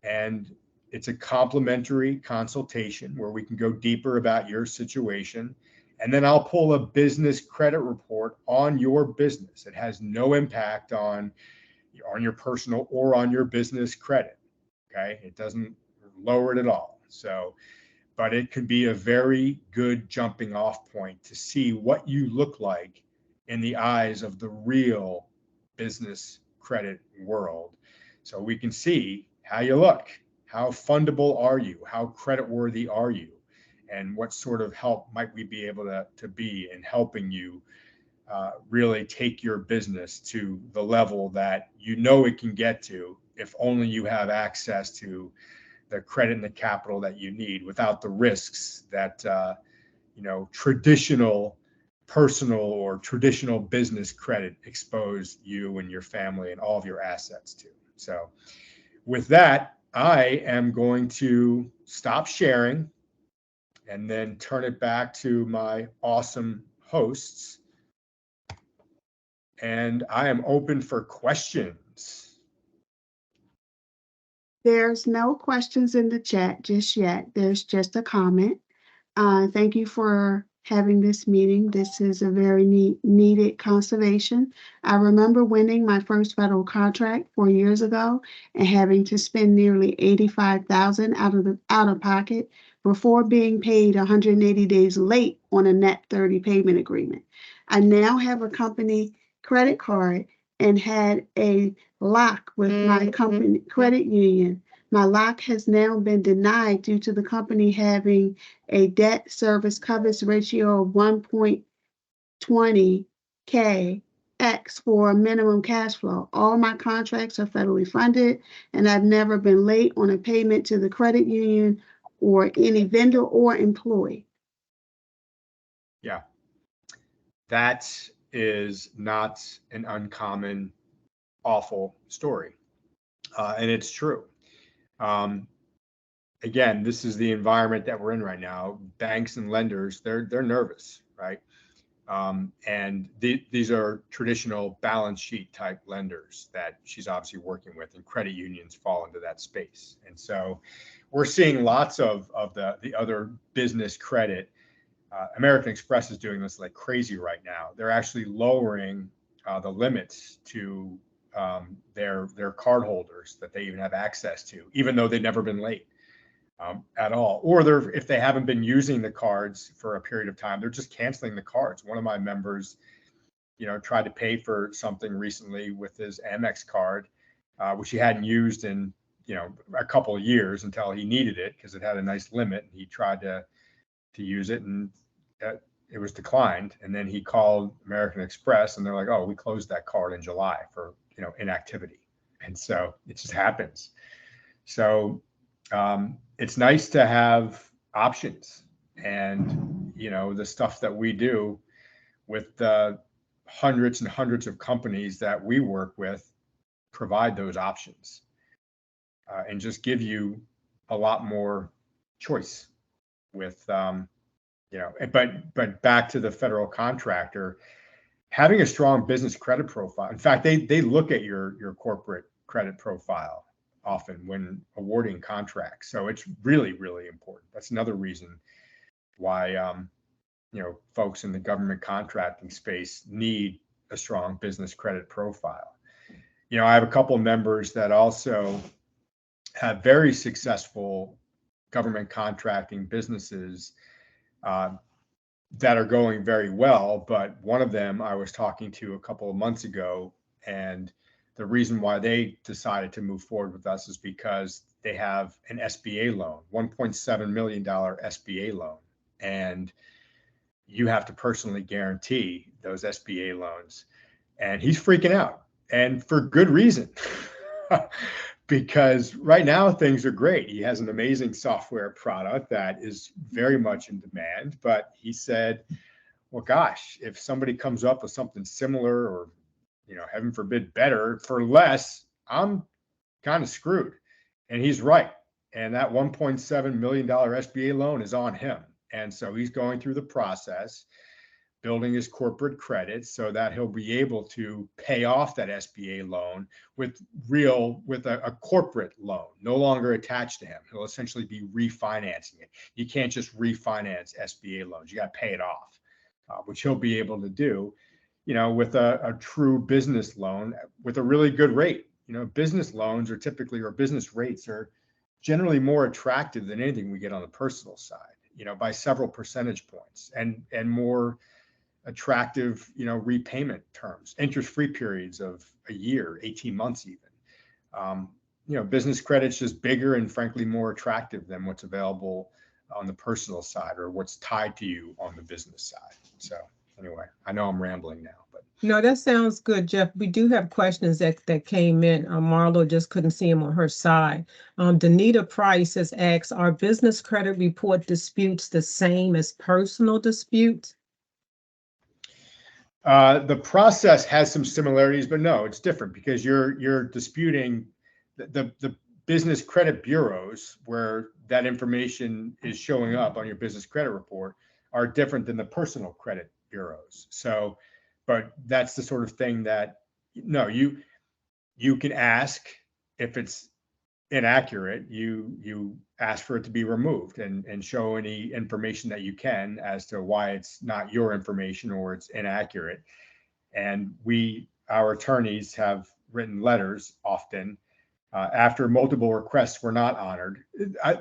And it's a complimentary consultation where we can go deeper about your situation. And then I'll pull a business credit report on your business. It has no impact on your personal or on your business credit. Okay. It doesn't lower it at all. So, but it could be a very good jumping off point to see what you look like in the eyes of the real business credit world. So we can see how you look, how fundable are you, how creditworthy are you, and what sort of help might we be able to be in helping you really take your business to the level that you know it can get to if only you have access to the credit and the capital that you need without the risks that traditional personal or traditional business credit expose you and your family and all of your assets to. So with that, I am going to stop sharing and then turn it back to my awesome hosts. And I am open for questions. There's no questions in the chat just yet. There's just a comment. Thank you for having this meeting. This is a very needed conservation. I remember winning my first federal contract 4 years ago and having to spend nearly $85,000 out of pocket before being paid 180 days late on a net 30 payment agreement. I now have a company credit card and had a lock with my company credit union. My lock has now been denied due to the company having a debt service coverage ratio of 1.20x for a minimum cash flow. All my contracts are federally funded, and I've never been late on a payment to the credit union or any vendor or employee. Yeah, that is not an uncommon, awful story. And it's true. Again, this is the environment that we're in right now. Banks and lenders, they're nervous, right? And these are traditional balance sheet type lenders that she's obviously working with, and credit unions fall into that space. And so we're seeing lots of the other business credit. American Express is doing this like crazy right now. They're actually lowering the limits to their card holders that they even have access to, even though they've never been late at all. Or if they haven't been using the cards for a period of time, they're just canceling the cards. One of my members, tried to pay for something recently with his Amex card, which he hadn't used in, a couple of years until he needed it because it had a nice limit. And he tried to use it, and it was declined. And then he called American Express, and they're like, "Oh, we closed that card in July for inactivity." And so it just happens. So it's nice to have options, and the stuff that we do with the hundreds and hundreds of companies that we work with provide those options and just give you a lot more choice with but back to the federal contractor, having a strong business credit profile. In fact, they look at your corporate credit profile often when awarding contracts. So it's really, really important. That's another reason why folks in the government contracting space need a strong business credit profile. I have a couple of members that also have very successful government contracting businesses that are going very well. But one of them I was talking to a couple of months ago, and the reason why they decided to move forward with us is because they have an SBA loan, $1.7 million SBA loan. And you have to personally guarantee those SBA loans. And he's freaking out, and for good reason. Because right now things are great. He has an amazing software product that is very much in demand. But he said, well, gosh, if somebody comes up with something similar or, heaven forbid, better for less, I'm kind of screwed. And he's right. And that $1.7 million SBA loan is on him. And so he's going through the process, building his corporate credit so that he'll be able to pay off that SBA loan with a corporate loan, no longer attached to him. He'll essentially be refinancing it. You can't just refinance SBA loans. You got to pay it off, which he'll be able to do, with a true business loan with a really good rate. Business loans are typically, or business rates are generally more attractive than anything we get on the personal side, by several percentage points, and more attractive, repayment terms, interest-free periods of a year, 18 months even. Business credit's just bigger and frankly more attractive than what's available on the personal side or what's tied to you on the business side. So anyway, I know I'm rambling now, but. No, that sounds good, Jeff. We do have questions that came in. Marlo just couldn't see them on her side. Danita Price has asked, are business credit report disputes the same as personal disputes? The process has some similarities, but no, it's different because you're disputing the business credit bureaus, where that information is showing up on your business credit report, are different than the personal credit bureaus. So, but that's the sort of thing that, no, you can ask. If it's inaccurate, you ask for it to be removed and show any information that you can as to why it's not your information or it's inaccurate. And our attorneys have written letters often after multiple requests were not honored.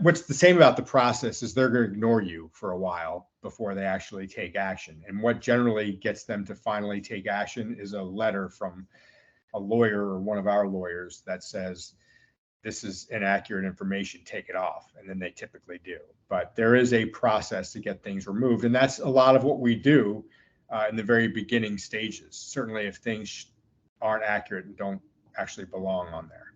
What's the same about the process is they're going to ignore you for a while before they actually take action. And what generally gets them to finally take action is a letter from a lawyer or one of our lawyers that says, this is inaccurate information, take it off. And then they typically do. But there is a process to get things removed. And that's a lot of what we do in the very beginning stages. Certainly if things aren't accurate and don't actually belong on there.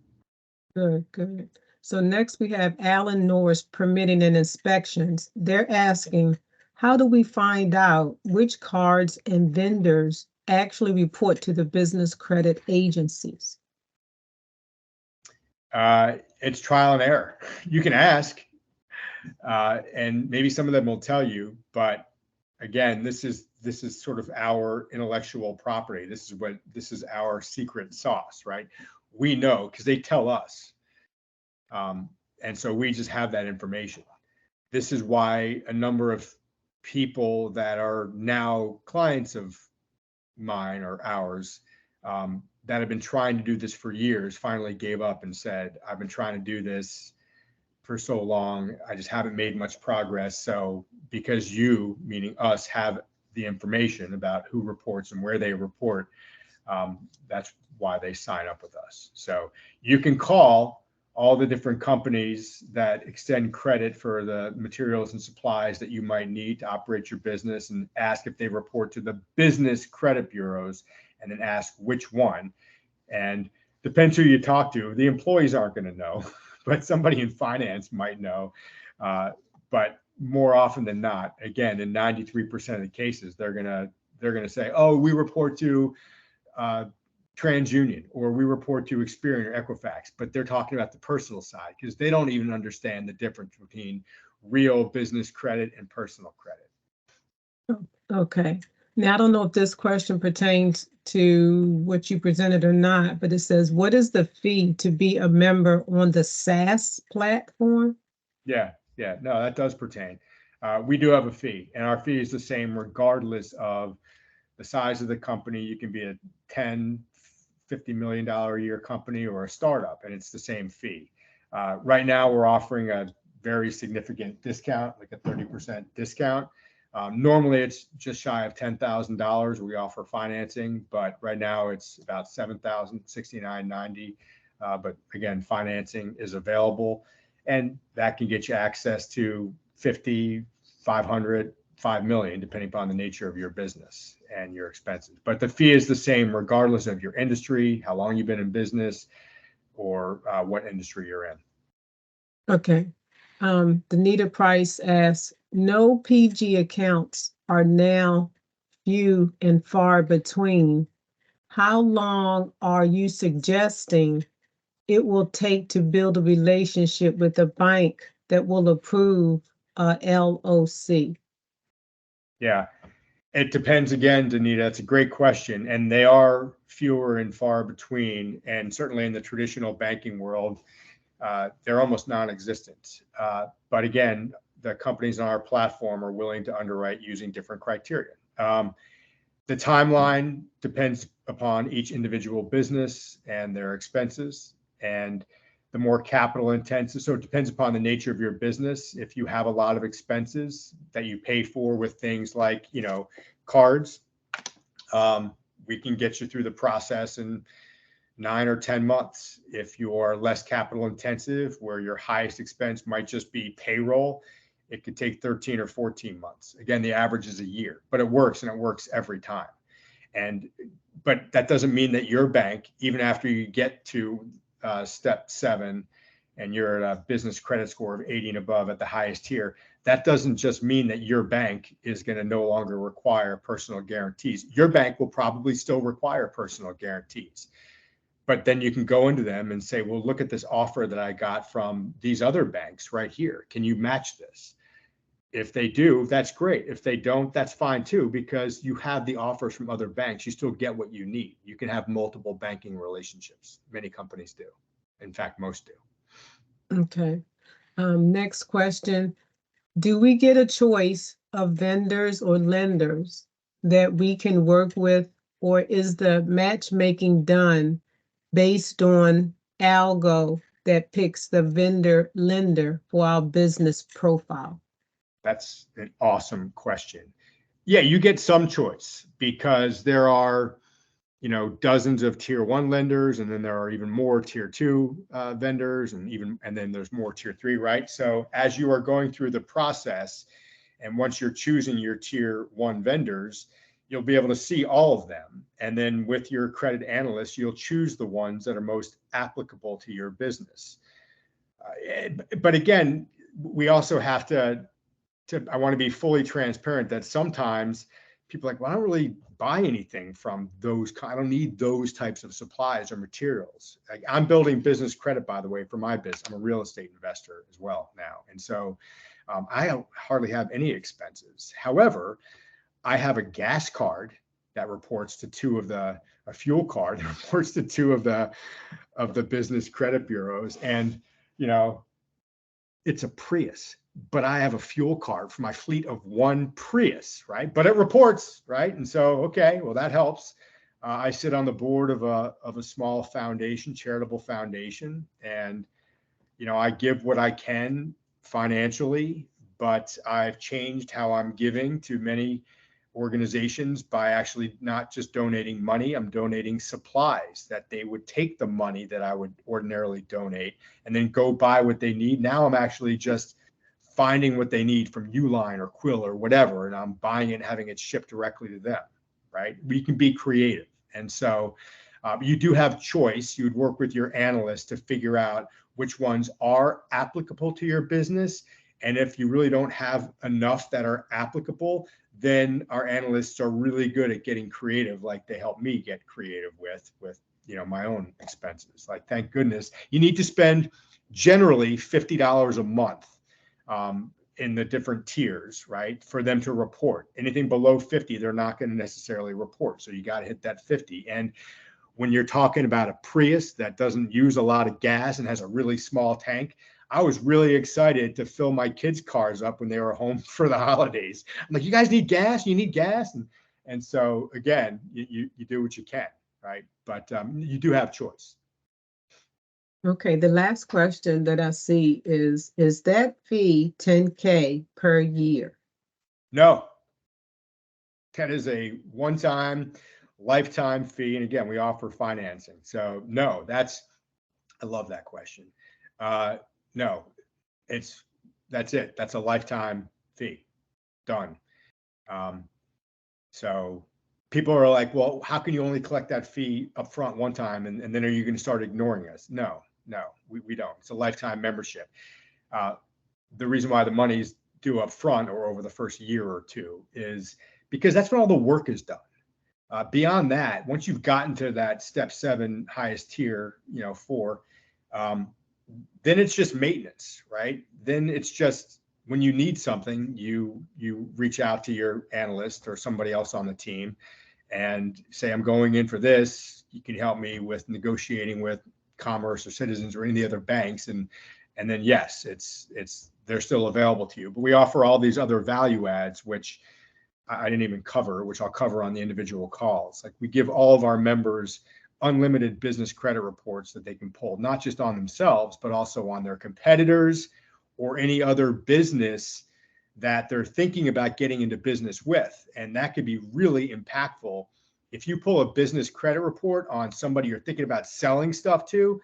Good, good. So next we have Alan Norris, Permitting and Inspections. They're asking, how do we find out which cards and vendors actually report to the business credit agencies? It's trial and error. You can ask, and maybe some of them will tell you, but again, this is sort of our intellectual property. This is our secret sauce, right? We know because they tell us. And so we just have that information. This is why a number of people that are now clients of mine or ours, that have been trying to do this for years, finally gave up and said, I've been trying to do this for so long, I just haven't made much progress. So because you, meaning us, have the information about who reports and where they report, that's why they sign up with us. So you can call all the different companies that extend credit for the materials and supplies that you might need to operate your business and ask if they report to the business credit bureaus, and then ask which one. And depends who you talk to. The employees aren't going to know, but somebody in finance might know. But more often than not, again, in 93% of the cases, they're gonna say, "Oh, we report to TransUnion, or we report to Experian or Equifax," but they're talking about the personal side because they don't even understand the difference between real business credit and personal credit. Okay. Now, I don't know if this question pertains to what you presented or not, but it says, what is the fee to be a member on the SaaS platform? Yeah, no, that does pertain. We do have a fee, and our fee is the same regardless of the size of the company. You can be a $10, $50 million a year company or a startup, and it's the same fee. Right now, we're offering a very significant discount, like a 30% discount. Normally, it's just shy of $10,000. We offer financing, but right now it's about $7,069.90. But again, financing is available, and that can get you access to 50, 500, 5 million, depending upon the nature of your business and your expenses. But the fee is the same regardless of your industry, how long you've been in business, or what industry you're in. Okay. Danita Price asks, no PG accounts are now few and far between. How long are you suggesting it will take to build a relationship with a bank that will approve a LOC? Yeah, it depends again, Danita. That's a great question. And they are fewer and far between. And certainly in the traditional banking world, they're almost non-existent. But again, the companies on our platform are willing to underwrite using different criteria. The timeline depends upon each individual business and their expenses, and the more capital intensive. So it depends upon the nature of your business. If you have a lot of expenses that you pay for with things like, cards, we can get you through the process in 9 or 10 months. If you are less capital intensive, where your highest expense might just be payroll, it could take 13 or 14 months. Again, the average is a year, but it works, and it works every time. But that doesn't mean that your bank, even after you get to step 7 and you're at a business credit score of 80 and above at the highest tier, that doesn't just mean that your bank is going to no longer require personal guarantees. Your bank will probably still require personal guarantees. But then you can go into them and say, well, look at this offer that I got from these other banks right here. Can you match this? If they do, that's great. If they don't, that's fine too, because you have the offers from other banks. You still get what you need. You can have multiple banking relationships. Many companies do. In fact, most do. Okay. Next question. Do we get a choice of vendors or lenders that we can work with, or is the matchmaking done based on algo that picks the vendor lender for our business profile? That's an awesome question. Yeah, you get some choice because there are, dozens of tier 1 lenders, and then there are even more tier 2 vendors, and then there's more tier 3, right? So as you are going through the process, and once you're choosing your tier 1 vendors, you'll be able to see all of them. And then with your credit analyst, you'll choose the ones that are most applicable to your business. But again, we also have to I want to be fully transparent that sometimes people are like, well, I don't really buy anything from those. I don't need those types of supplies or materials. Like, I'm building business credit, by the way, for my business. I'm a real estate investor as well now. And so I don't hardly have any expenses. However, I have a gas card that reports to a fuel card that reports to two of the business credit bureaus. And, it's a Prius, but I have a fuel card for my fleet of one Prius, right? But it reports, right? And so, okay, well, that helps. I sit on the board of a small foundation, charitable foundation, and I give what I can financially, but I've changed how I'm giving to many organizations by actually not just donating money. I'm donating supplies that they would take the money that I would ordinarily donate and then go buy what they need. Now I'm actually just finding what they need from Uline or Quill or whatever, and I'm buying it and having it shipped directly to them, right? We can be creative. And so you do have choice. You would work with your analyst to figure out which ones are applicable to your business. And if you really don't have enough that are applicable, then our analysts are really good at getting creative, like they help me get creative with my own expenses. Like, thank goodness. You need to spend generally $50 a month in the different tiers, right, for them to report. Anything below 50, they're not going to necessarily report. So you got to hit that 50. And when you're talking about a Prius that doesn't use a lot of gas and has a really small tank, I was really excited to fill my kids' cars up when they were home for the holidays. I'm like, you guys need gas? You need gas? And so again, you do what you can, right? But you do have choice. Okay, the last question that I see is that fee $10K per year? No. That is a one-time, lifetime fee. And again, we offer financing. So no, I love that question. No, that's it. That's a lifetime fee. Done. So people are like, well, how can you only collect that fee up front one time and then are you going to start ignoring us? No, we don't. It's a lifetime membership. The reason why the money's due up front or over the first year or two is because that's when all the work is done. Beyond that, once you've gotten to that step 7 highest tier, 4, then it's just maintenance, right? Then it's just when you need something, you reach out to your analyst or somebody else on the team and say, I'm going in for this. You can help me with negotiating with Commerce or Citizens or any of the other banks. And then, yes, they're still available to you. But we offer all these other value adds, which I didn't even cover, which I'll cover on the individual calls. Like, we give all of our members unlimited business credit reports that they can pull, not just on themselves, but also on their competitors or any other business that they're thinking about getting into business with. And that could be really impactful. If you pull a business credit report on somebody you're thinking about selling stuff to,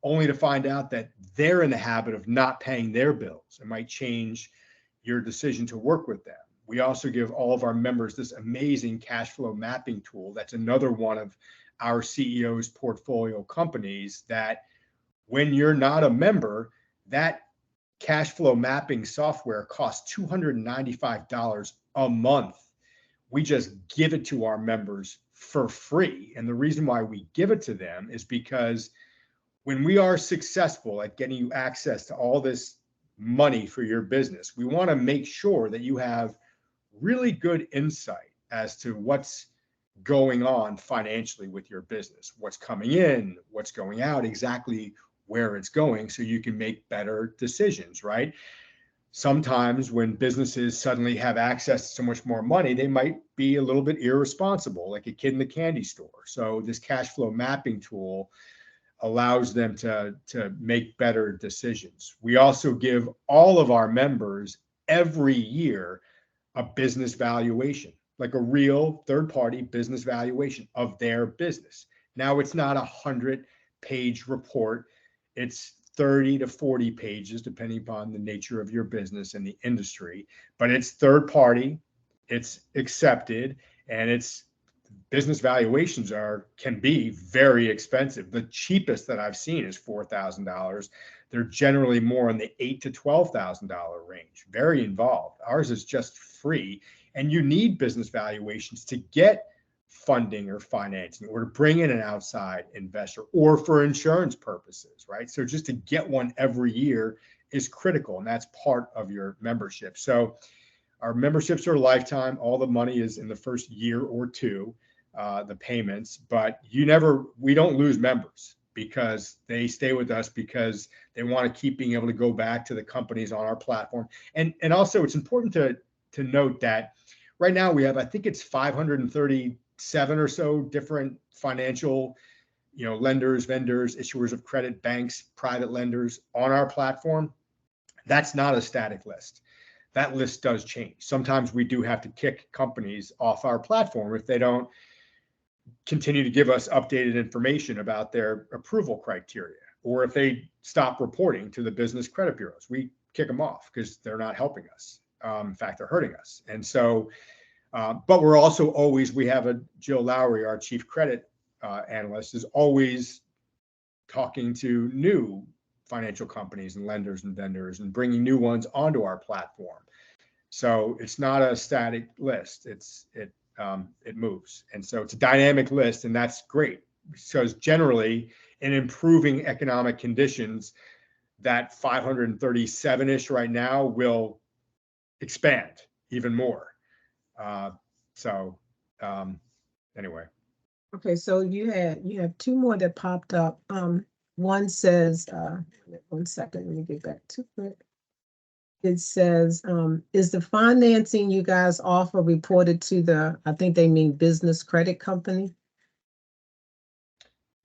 only to find out that they're in the habit of not paying their bills, it might change your decision to work with them. We also give all of our members this amazing cash flow mapping tool. That's another one of our CEO's portfolio companies that when you're not a member, that cash flow mapping software costs $295 a month. We just give it to our members for free. And the reason why we give it to them is because when we are successful at getting you access to all this money for your business, we want to make sure that you have really good insight as to what's going on financially with your business, what's coming in, what's going out, exactly where it's going, so you can make better decisions, right? Sometimes when businesses suddenly have access to so much more money, they might be a little bit irresponsible, like a kid in the candy store. So this cash flow mapping tool allows them to make better decisions. We also give all of our members every year a business valuation, like a real third-party business valuation of their business. Now, it's not 100-page report. It's 30 to 40 pages, depending upon the nature of your business and the industry, but it's third-party, it's accepted, and it's business valuations can be very expensive. The cheapest that I've seen is $4,000. They're generally more in the $8,000 to $12,000 range. Very involved. Ours is just free, and you need business valuations to get funding or financing, or to bring in an outside investor, or for insurance purposes, right? So just to get one every year is critical, and that's part of your membership. So our memberships are lifetime. All the money is in the first year or two, the payments, but we don't lose members, because they stay with us because they want to keep being able to go back to the companies on our platform. And also, it's important to note that right now we have, I think it's 537 or so different financial, lenders, vendors, issuers of credit, banks, private lenders on our platform. That's not a static list. That list does change. Sometimes we do have to kick companies off our platform if they don't continue to give us updated information about their approval criteria, or if they stop reporting to the business credit bureaus. We kick them off because they're not helping us. In fact, they're hurting us. And so, but we're also we have Jill Lowry, our chief credit analyst, is always talking to new financial companies and lenders and vendors and bringing new ones onto our platform. So it's not a static list. It moves. And so it's a dynamic list, and that's great, because generally in improving economic conditions, that 537-ish right now will expand even more. Anyway. Okay, so you have two more that popped up. One says, 1 second, let me get back to it. It says, is the financing you guys offer reported to I think they mean business credit company?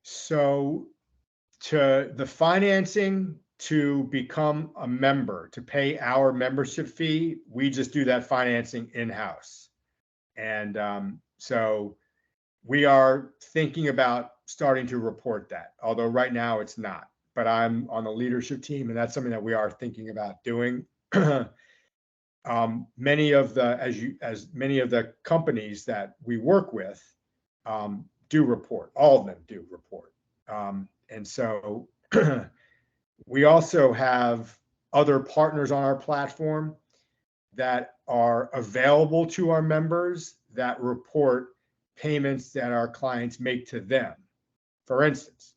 So to the financing to become a member, to pay our membership fee, we just do that financing in-house. And so we are thinking about starting to report that, although right now it's not. But I'm on the leadership team, and that's something that we are thinking about doing. Many of the companies that we work with do report. All of them do report. And so we also have other partners on our platform that are available to our members that report payments that our clients make to them. For instance,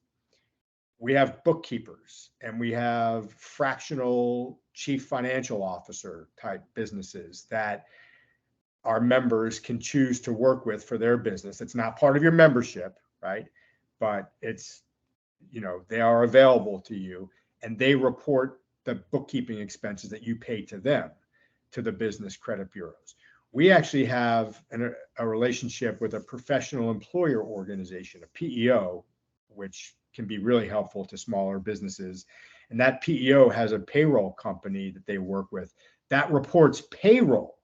we have bookkeepers, and we have fractional chief financial officer type businesses that our members can choose to work with for their business. It's not part of your membership, right? But it's, they are available to you, and they report the bookkeeping expenses that you pay to them, to the business credit bureaus. We actually have a relationship with a professional employer organization, a PEO, which can be really helpful to smaller businesses. And that PEO has a payroll company that they work with that reports payroll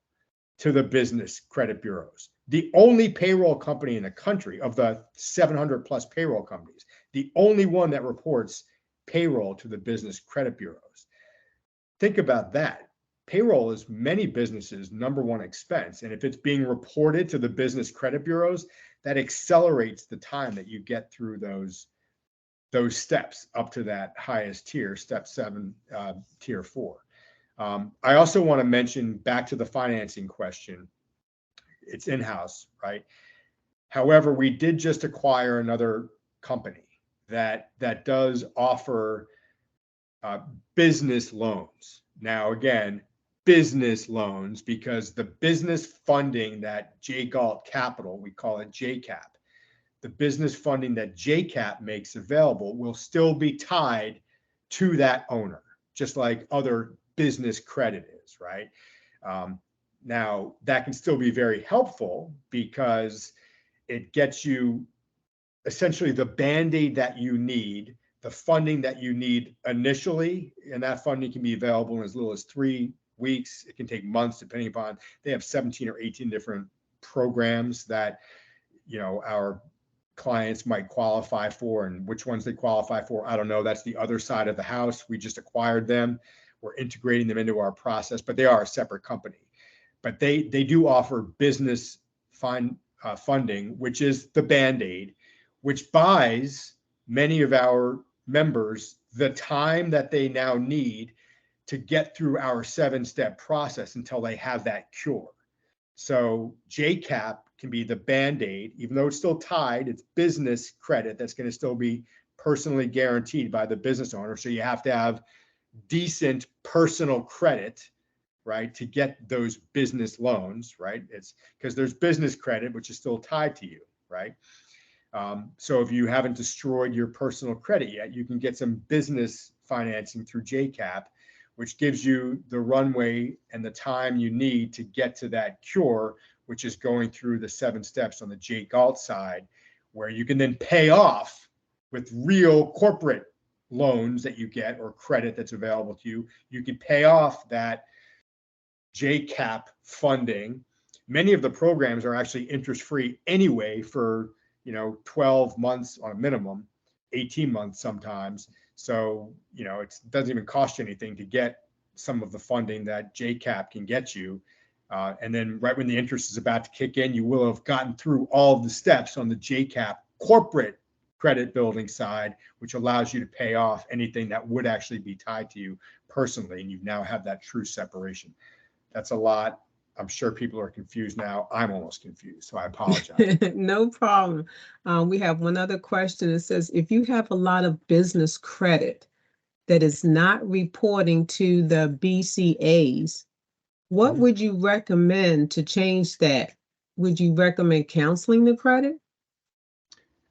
to the business credit bureaus. The only payroll company in the country, of the 700 plus payroll companies, the only one that reports payroll to the business credit bureaus. Think about that. Payroll is many businesses' number one expense. And if it's being reported to the business credit bureaus, that accelerates the time that you get through those steps up to that highest tier, step 7, tier 4. I also want to mention, back to the financing question, it's in-house, right? However, we did just acquire another company that does offer business loans. Now, again, business loans, because the business funding that J. Galt Capital, we call it JCAP, the business funding that JCAP makes available will still be tied to that owner, just like other business credit is, right? Now, that can still be very helpful because it gets you essentially the Band-Aid that you need, the funding that you need initially, and that funding can be available in as little as 3 weeks. It can take months, depending upon, they have 17 or 18 different programs that, you know, our clients might qualify for, and which ones they qualify for, I don't know. That's the other side of the house. We just acquired them. We're integrating them into our process, but they are a separate company. But they do offer business funding, which is the Band-Aid, which buys many of our members the time that they now need to get through our 7-step process until they have that cure. So JCAP can be the Band-Aid, even though it's still tied, it's business credit that's going to still be personally guaranteed by the business owner. So you have to have decent personal credit, right, to get those business loans, right? It's because there's business credit, which is still tied to you, right? So if you haven't destroyed your personal credit yet, you can get some business financing through JCAP, which gives you the runway and the time you need to get to that cure, which is going through the 7 steps on the J. Galt side, where you can then pay off with real corporate loans that you get or credit that's available to you. You can pay off that JCAP funding. Many of the programs are actually interest-free anyway for, 12 months on a minimum, 18 months sometimes. So, it doesn't even cost you anything to get some of the funding that JCAP can get you. And then right when the interest is about to kick in, you will have gotten through all of the steps on the JCAP corporate credit building side, which allows you to pay off anything that would actually be tied to you personally. And you now have that true separation. That's a lot. I'm sure people are confused now. I'm almost confused, so I apologize. No problem. We have one other question. It says, if you have a lot of business credit that is not reporting to the BCAs, what Mhm. would you recommend to change that? Would you recommend canceling the credit?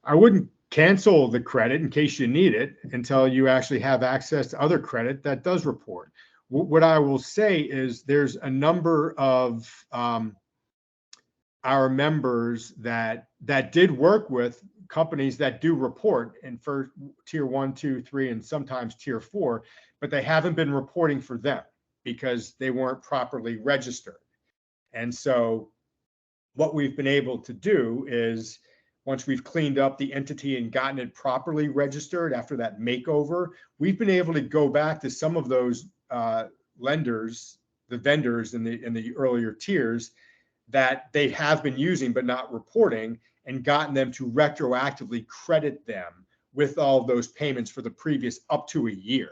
I wouldn't cancel the credit in case you need it until you actually have access to other credit that does report. What I will say is there's a number of our members that did work with companies that do report in for tier 1, 2, 3, and sometimes tier 4, but they haven't been reporting for them because they weren't properly registered. And so what we've been able to do is, once we've cleaned up the entity and gotten it properly registered after that makeover, we've been able to go back to some of those lenders, the vendors in the earlier tiers that they have been using but not reporting, and gotten them to retroactively credit them with all of those payments for the previous up to a year,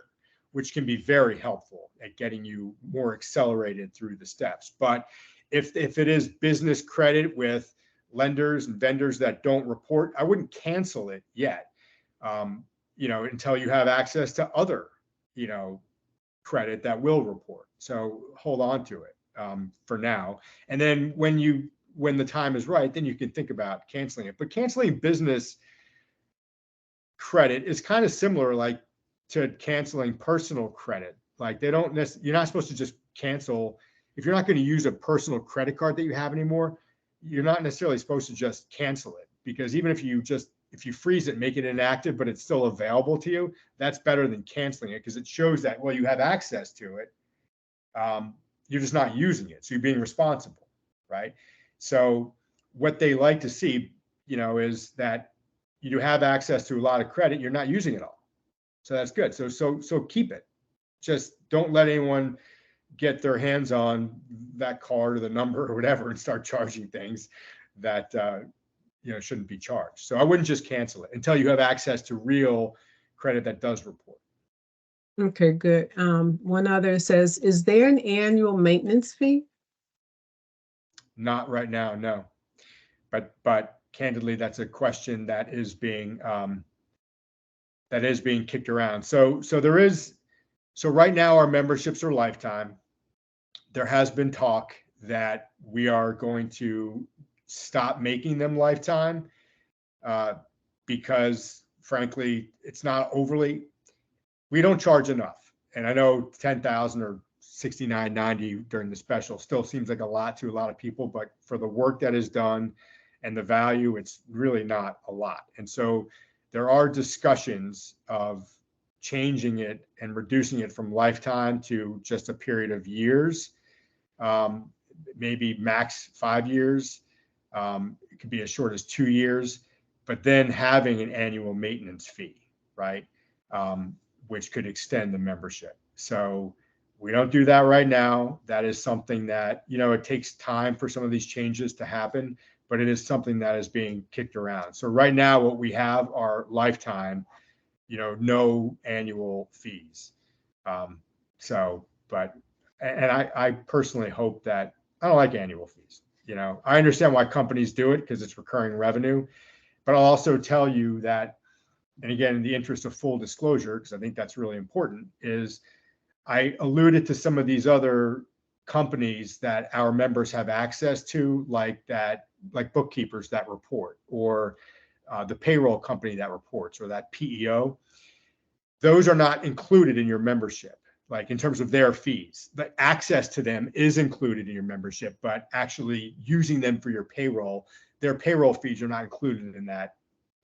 which can be very helpful at getting you more accelerated through the steps. But if it is business credit with lenders and vendors that don't report, I wouldn't cancel it yet, until you have access to other, credit that will report. So hold on to it for now. And then when the time is right, then you can think about canceling it. But canceling business credit is kind of similar, like to canceling personal credit. Like you're not supposed to just cancel. If you're not going to use a personal credit card that you have anymore, you're not necessarily supposed to just cancel it, because even if you freeze it, make it inactive, but it's still available to you, that's better than canceling it, because it shows that, well, you have access to it. You're just not using it. So you're being responsible, right? So what they like to see, is that you have access to a lot of credit, you're not using it all. So that's good. So keep it. Just don't let anyone get their hands on that card or the number or whatever and start charging things that shouldn't be charged. So I wouldn't just cancel it until you have access to real credit that does report. Okay, good. One other says, is there an annual maintenance fee? Not right now, no. But candidly, that's a question that is being kicked around. So right now our memberships are lifetime. There has been talk that we are going to stop making them lifetime because frankly, it's not overly, we don't charge enough. And I know 10,000 or 69.90 during the special still seems like a lot to a lot of people, but for the work that is done and the value, it's really not a lot. And so there are discussions of changing it and reducing it from lifetime to just a period of years, maybe max 5 years. It could be as short as 2 years, but then having an annual maintenance fee, right? Which could extend the membership. So we don't do that right now. That is something that, it takes time for some of these changes to happen, but it is something that is being kicked around. So right now what we have are lifetime, no annual fees. I personally hope that, I don't like annual fees. I understand why companies do it because it's recurring revenue, but I'll also tell you that, and again, in the interest of full disclosure, because I think that's really important, is I alluded to some of these other companies that our members have access to, like bookkeepers that report, or the payroll company that reports, or that PEO. Those are not included in your membership, like in terms of their fees. The access to them is included in your membership, but actually using them for your payroll, their payroll fees are not included in that,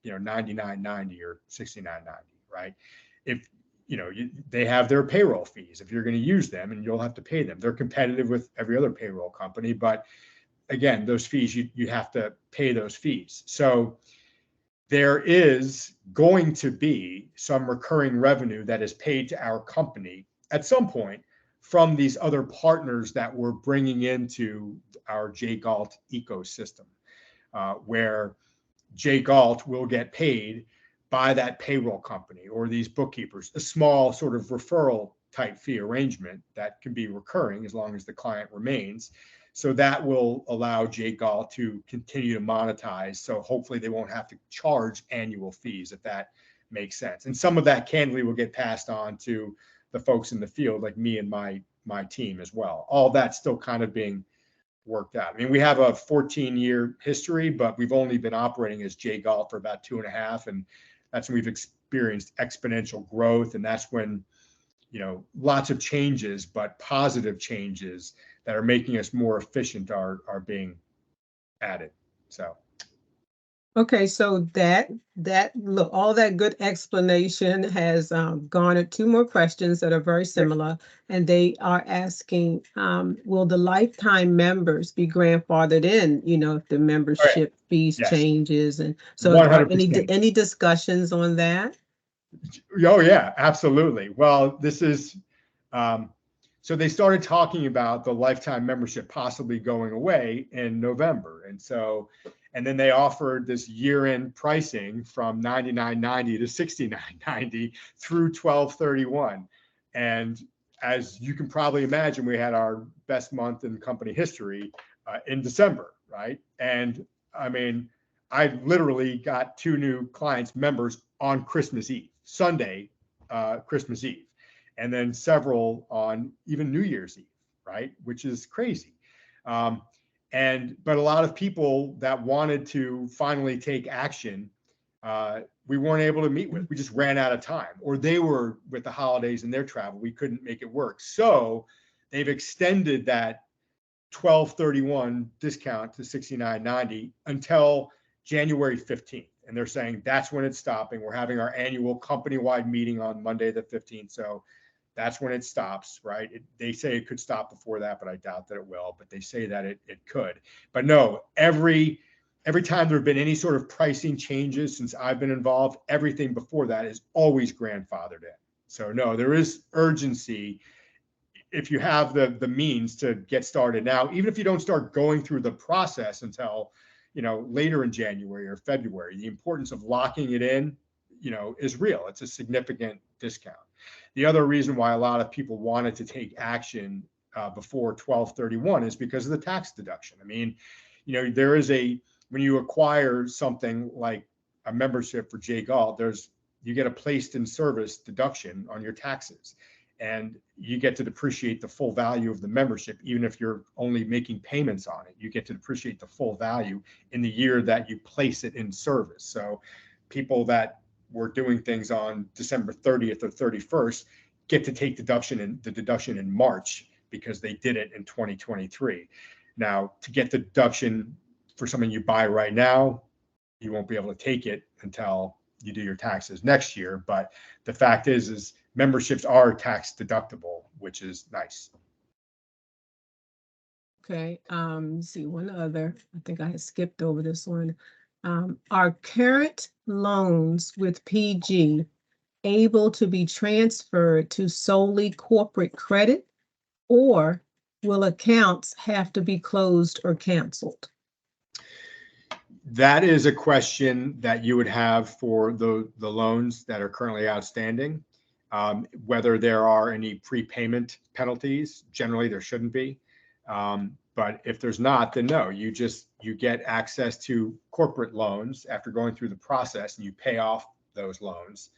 $99.90 or $69.90, right? If they have their payroll fees if you're going to use them, and you'll have to pay them. They're competitive with every other payroll company, but again, those fees, you have to pay those fees. So there is going to be some recurring revenue that is paid to our company at some point from these other partners that we're bringing into our JGalt ecosystem, where JGalt will get paid by that payroll company or these bookkeepers, a small sort of referral type fee arrangement that can be recurring as long as the client remains. So that will allow JGalt to continue to monetize. So hopefully they won't have to charge annual fees, if that makes sense. And some of that candidly will get passed on to the folks in the field, like me and my team as well. All that's still kind of being worked out. I mean, we have a 14-year history, but we've only been operating as JGalt for about 2.5, and that's when we've experienced exponential growth. And that's when, lots of changes, but positive changes that are making us more efficient are being added. So. Okay, so look, all that good explanation has garnered 2 more questions that are very similar, and they are asking, will the lifetime members be grandfathered in, if the membership fees changes? And so are any discussions on that? Oh yeah, absolutely. Well, this is, so they started talking about the lifetime membership possibly going away in November. And then they offered this year-end pricing from $99.90 to $69.90 through 12/31. And as you can probably imagine, we had our best month in company history in December, right? And I mean, I literally got 2 new clients, members, on Christmas Eve, Sunday, Christmas Eve, and then several on even New Year's Eve, right? Which is crazy. But a lot of people that wanted to finally take action, we weren't able to meet with. We just ran out of time, or they were with the holidays and their travel. We couldn't make it work. So they've extended that 12/31 discount to $69.90 until January 15th. And they're saying that's when it's stopping. We're having our annual company-wide meeting on Monday the 15th. So that's when it stops, right? They say it could stop before that, but I doubt that it will. But they say that it could. But no, every time there have been any sort of pricing changes since I've been involved, everything before that is always grandfathered in. So no, there is urgency if you have the means to get started now, even if you don't start going through the process until later in January or February. The importance of locking it in, is real. It's a significant discount. The other reason why a lot of people wanted to take action before 12/31 is because of the tax deduction. I mean, there is a when you acquire something like a membership for Jay Galt, you get a placed in service deduction on your taxes, and you get to depreciate the full value of the membership. Even if you're only making payments on it, you get to depreciate the full value in the year that you place it in service. So people that were doing things on December 30th or 31st get to take the deduction in March because they did it in 2023. Now, to get the deduction for something you buy right now, you won't be able to take it until you do your taxes next year. But the fact is memberships are tax deductible, which is nice. Okay, see one other, I think I had skipped over this one. Are current loans with PG able to be transferred to solely corporate credit, or will accounts have to be closed or canceled? That is a question that you would have for the loans that are currently outstanding. Whether there are any prepayment penalties, generally there shouldn't be. But if there's not, then no, you get access to corporate loans after going through the process, and you pay off those loans.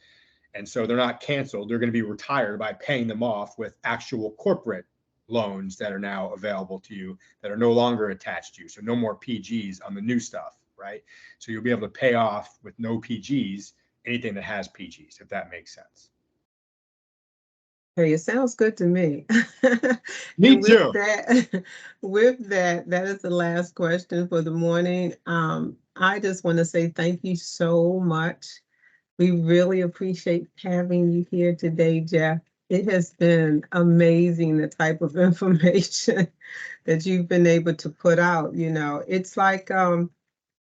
And so they're not canceled. They're going to be retired by paying them off with actual corporate loans that are now available to you that are no longer attached to you. So no more PGs on the new stuff, right? So you'll be able to pay off with no PGs anything that has PGs, if that makes sense. Hey, it sounds good to me. Me And too. with that is the last question for the morning. I just want to say thank you so much. We really appreciate having you here today, Jeff. It has been amazing, the type of information that you've been able to put out. You know, it's like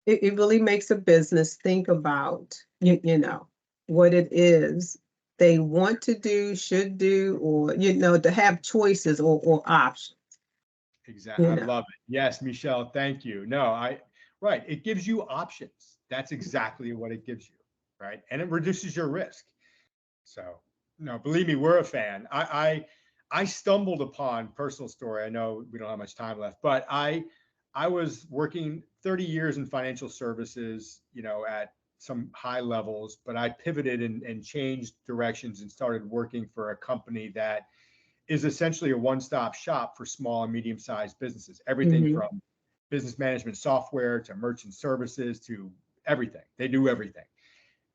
it really makes a business think about you know what it is they want to do, should do, or to have choices or options. Exactly. You I know. love it. Yes, Michelle, thank you. No, right. It gives you options. That's exactly what it gives you, right? And it reduces your risk. So, no, believe me, we're a fan. I stumbled upon, personal story. I know we don't have much time left, but I was working 30 years in financial services, at some high levels, but I pivoted and changed directions and started working for a company that is essentially a one-stop shop for small and medium-sized businesses. Everything from business management software to merchant services to everything. They do everything.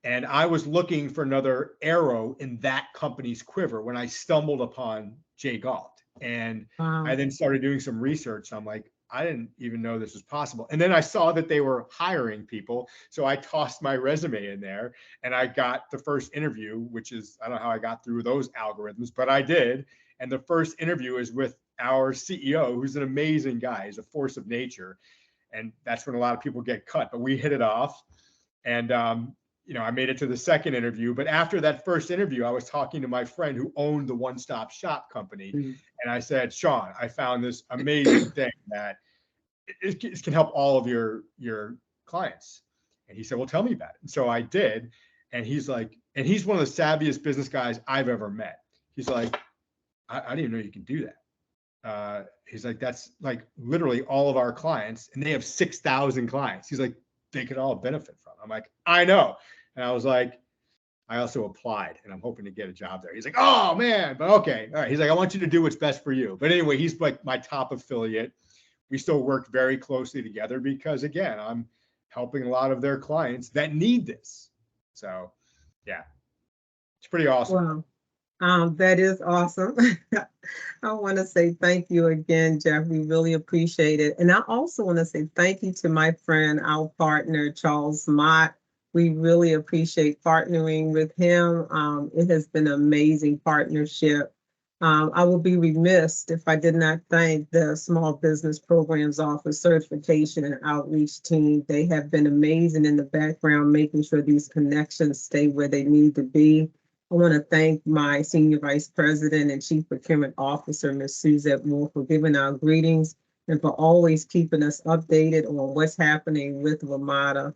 And I was looking for another arrow in that company's quiver when I stumbled upon Jay Galt. And I then started doing some research. I'm like, I didn't even know this was possible. And then I saw that they were hiring people. So I tossed my resume in there and I got the first interview, which is, I don't know how I got through those algorithms, but I did. And the first interview is with our CEO, who's an amazing guy. He's a force of nature. And that's when a lot of people get cut, but we hit it off. And, I made it to the second interview, but after that first interview, I was talking to my friend who owned the one-stop shop company. And I said, Sean, I found this amazing thing that it can help all of your clients. And he said, well, tell me about it. And so I did. And he's like, and he's one of the savviest business guys I've ever met. He's like, I didn't even know you can do that. He's like, that's like literally all of our clients, and they have 6,000 clients. He's like, they could all benefit from it. I'm like, I know. And I was like, I also applied and I'm hoping to get a job there. He's like, oh man, but okay. All right. He's like, I want you to do what's best for you. But anyway, he's like my top affiliate. We still work very closely together because again, I'm helping a lot of their clients that need this. So yeah, it's pretty awesome. Wow. That is awesome. I want to say thank you again, Jeff. We really appreciate it. And I also want to say thank you to my friend, our partner, Charles Mott. We really appreciate partnering with him. It has been an amazing partnership. I will be remiss if I did not thank the Small Business Programs Office Certification and Outreach team. They have been amazing in the background, making sure these connections stay where they need to be. I want to thank my Senior Vice President and Chief Procurement Officer, Ms. Suzette Moore, for giving our greetings and for always keeping us updated on what's happening with WMATA.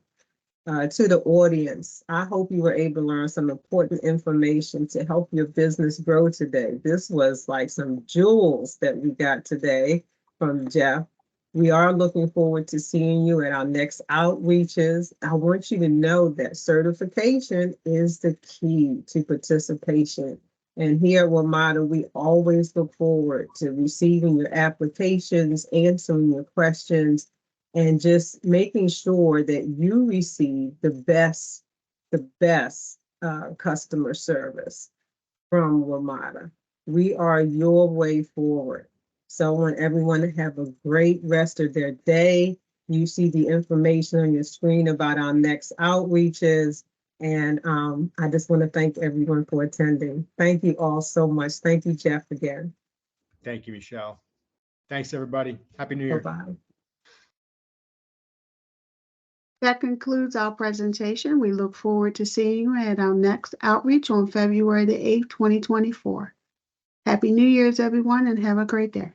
To the audience, I hope you were able to learn some important information to help your business grow today. This was like some jewels that we got today from Jeff. We are looking forward to seeing you at our next outreaches. I want you to know that certification is the key to participation. And here at WMATA, we always look forward to receiving your applications, answering your questions, and just making sure that you receive the best customer service from WMATA. We are your way forward. So I want everyone to have a great rest of their day. You see the information on your screen about our next outreaches. And I just want to thank everyone for attending. Thank you all so much. Thank you, Jeff, again. Thank you, Michelle. Thanks, everybody. Happy New Year. Bye-bye. That concludes our presentation. We look forward to seeing you at our next outreach on February the 8th, 2024. Happy New Year's, everyone, and have a great day.